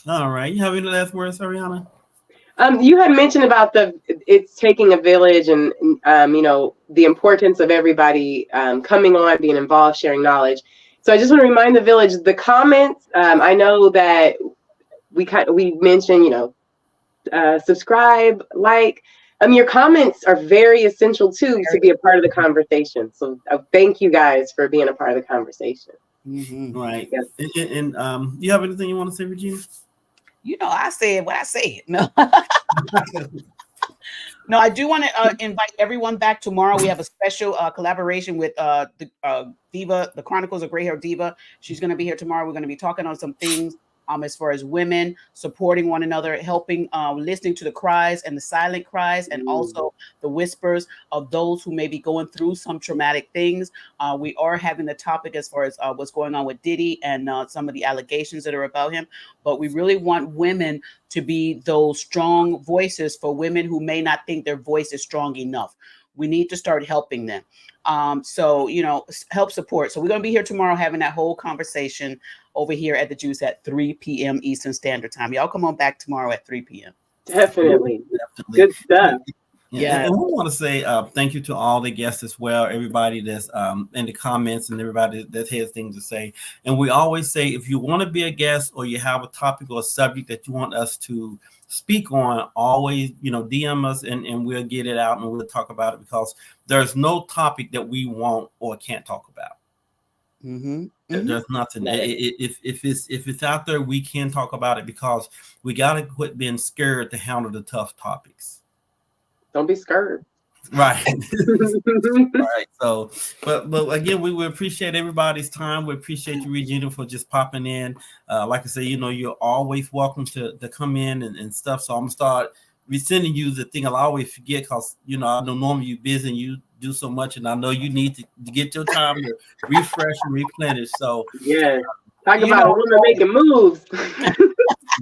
[SPEAKER 1] All right. You have any last words, Ariana?
[SPEAKER 2] You had mentioned about it's taking a village, and the importance of everybody coming on, being involved, sharing knowledge. So I just want to remind the village, the comments. I know that we mentioned, subscribe, like. Your comments are very essential too to be a part of the conversation. So thank you guys for being a part of the conversation.
[SPEAKER 1] Mm-hmm. Right. Yes. And you have anything you want to say, Regina?
[SPEAKER 3] I said what I said. No. No, I do want to invite everyone back tomorrow. We have a special collaboration with the Diva, the Chronicles of Gray Hair Diva. She's going to be here tomorrow. We're going to be talking on some things as far as women supporting one another, helping, listening to the cries and the silent cries, and also the whispers of those who may be going through some traumatic things. We are having the topic as far as what's going on with Diddy and some of the allegations that are about him. But we really want women to be those strong voices for women who may not think their voice is strong enough. We need to start helping them. So, help support. So we're going to be here tomorrow having that whole conversation over here at the Juice at 3 p.m. Eastern Standard Time. Y'all come on back tomorrow at 3 p.m.
[SPEAKER 2] Definitely. Good stuff.
[SPEAKER 1] Yeah. And we want to say thank you to all the guests as well, everybody that's in the comments and everybody that has things to say. And we always say, if you want to be a guest or you have a topic or a subject that you want us to speak on, always, DM us and we'll get it out and we'll talk about it, because there's no topic that we won't or can't talk about. Mm-hmm. There's nothing. If it's out there, we can talk about it, because we got to quit being scared to handle the tough topics.
[SPEAKER 2] Don't be scared.
[SPEAKER 1] Right. Right. So, but again, we appreciate everybody's time. We appreciate you, Regina, for just popping in. Like I say, you're always welcome to come in and stuff. So I'm gonna start sending you the thing I'll always forget, because I know normally you're busy and you do so much, and I know you need to get your time to refresh and replenish. So
[SPEAKER 2] talk about a woman making moves.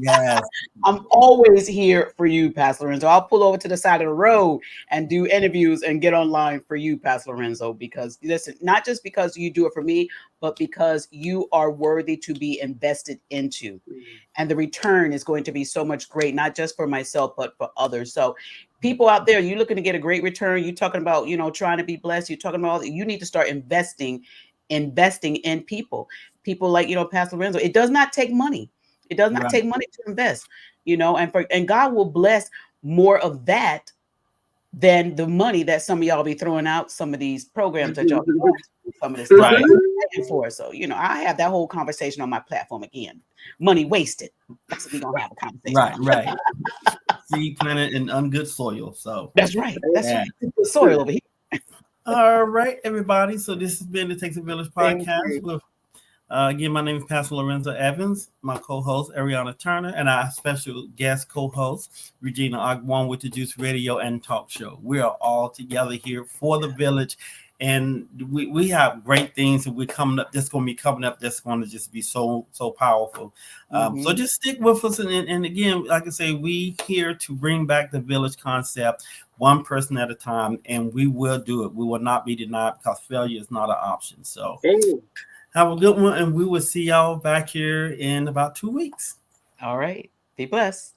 [SPEAKER 1] Yes.
[SPEAKER 3] I'm always here for you, Pastor Lorenzo. I'll pull over to the side of the road and do interviews and get online for you, Pastor Lorenzo, because listen, not just because you do it for me, but because you are worthy to be invested into. And the return is going to be so much great, not just for myself, but for others. So people out there, you're looking to get a great return. You're talking about, trying to be blessed. You're talking about, you need to start investing in people like, Pastor Lorenzo. It does not take money. It does not take money to invest, and God will bless more of that than the money that some of y'all be throwing out, some of these programs that y'all be some of this stuff for. So, I have that whole conversation on my platform again. Money wasted. That's what we're gonna have a conversation.
[SPEAKER 1] Right. Seed planted in ungood soil. So
[SPEAKER 3] that's right. Good soil over here.
[SPEAKER 1] All right, everybody. So this has been the Takes a Village podcast with again, my name is Pastor Lorenzo Evans, my co-host Ariana Turner, and our special guest co-host Regina Agwan with the Juice Radio and Talk Show. We are all together here for the village, And we have great things that we're coming up. That's going to be coming up. That's going to just be so powerful. So just stick with us. And again, like I say, we here to bring back the village concept, one person at a time, and we will do it. We will not be denied because failure is not an option. So have a good one, and we will see y'all back here in about 2 weeks.
[SPEAKER 3] All right. Be blessed.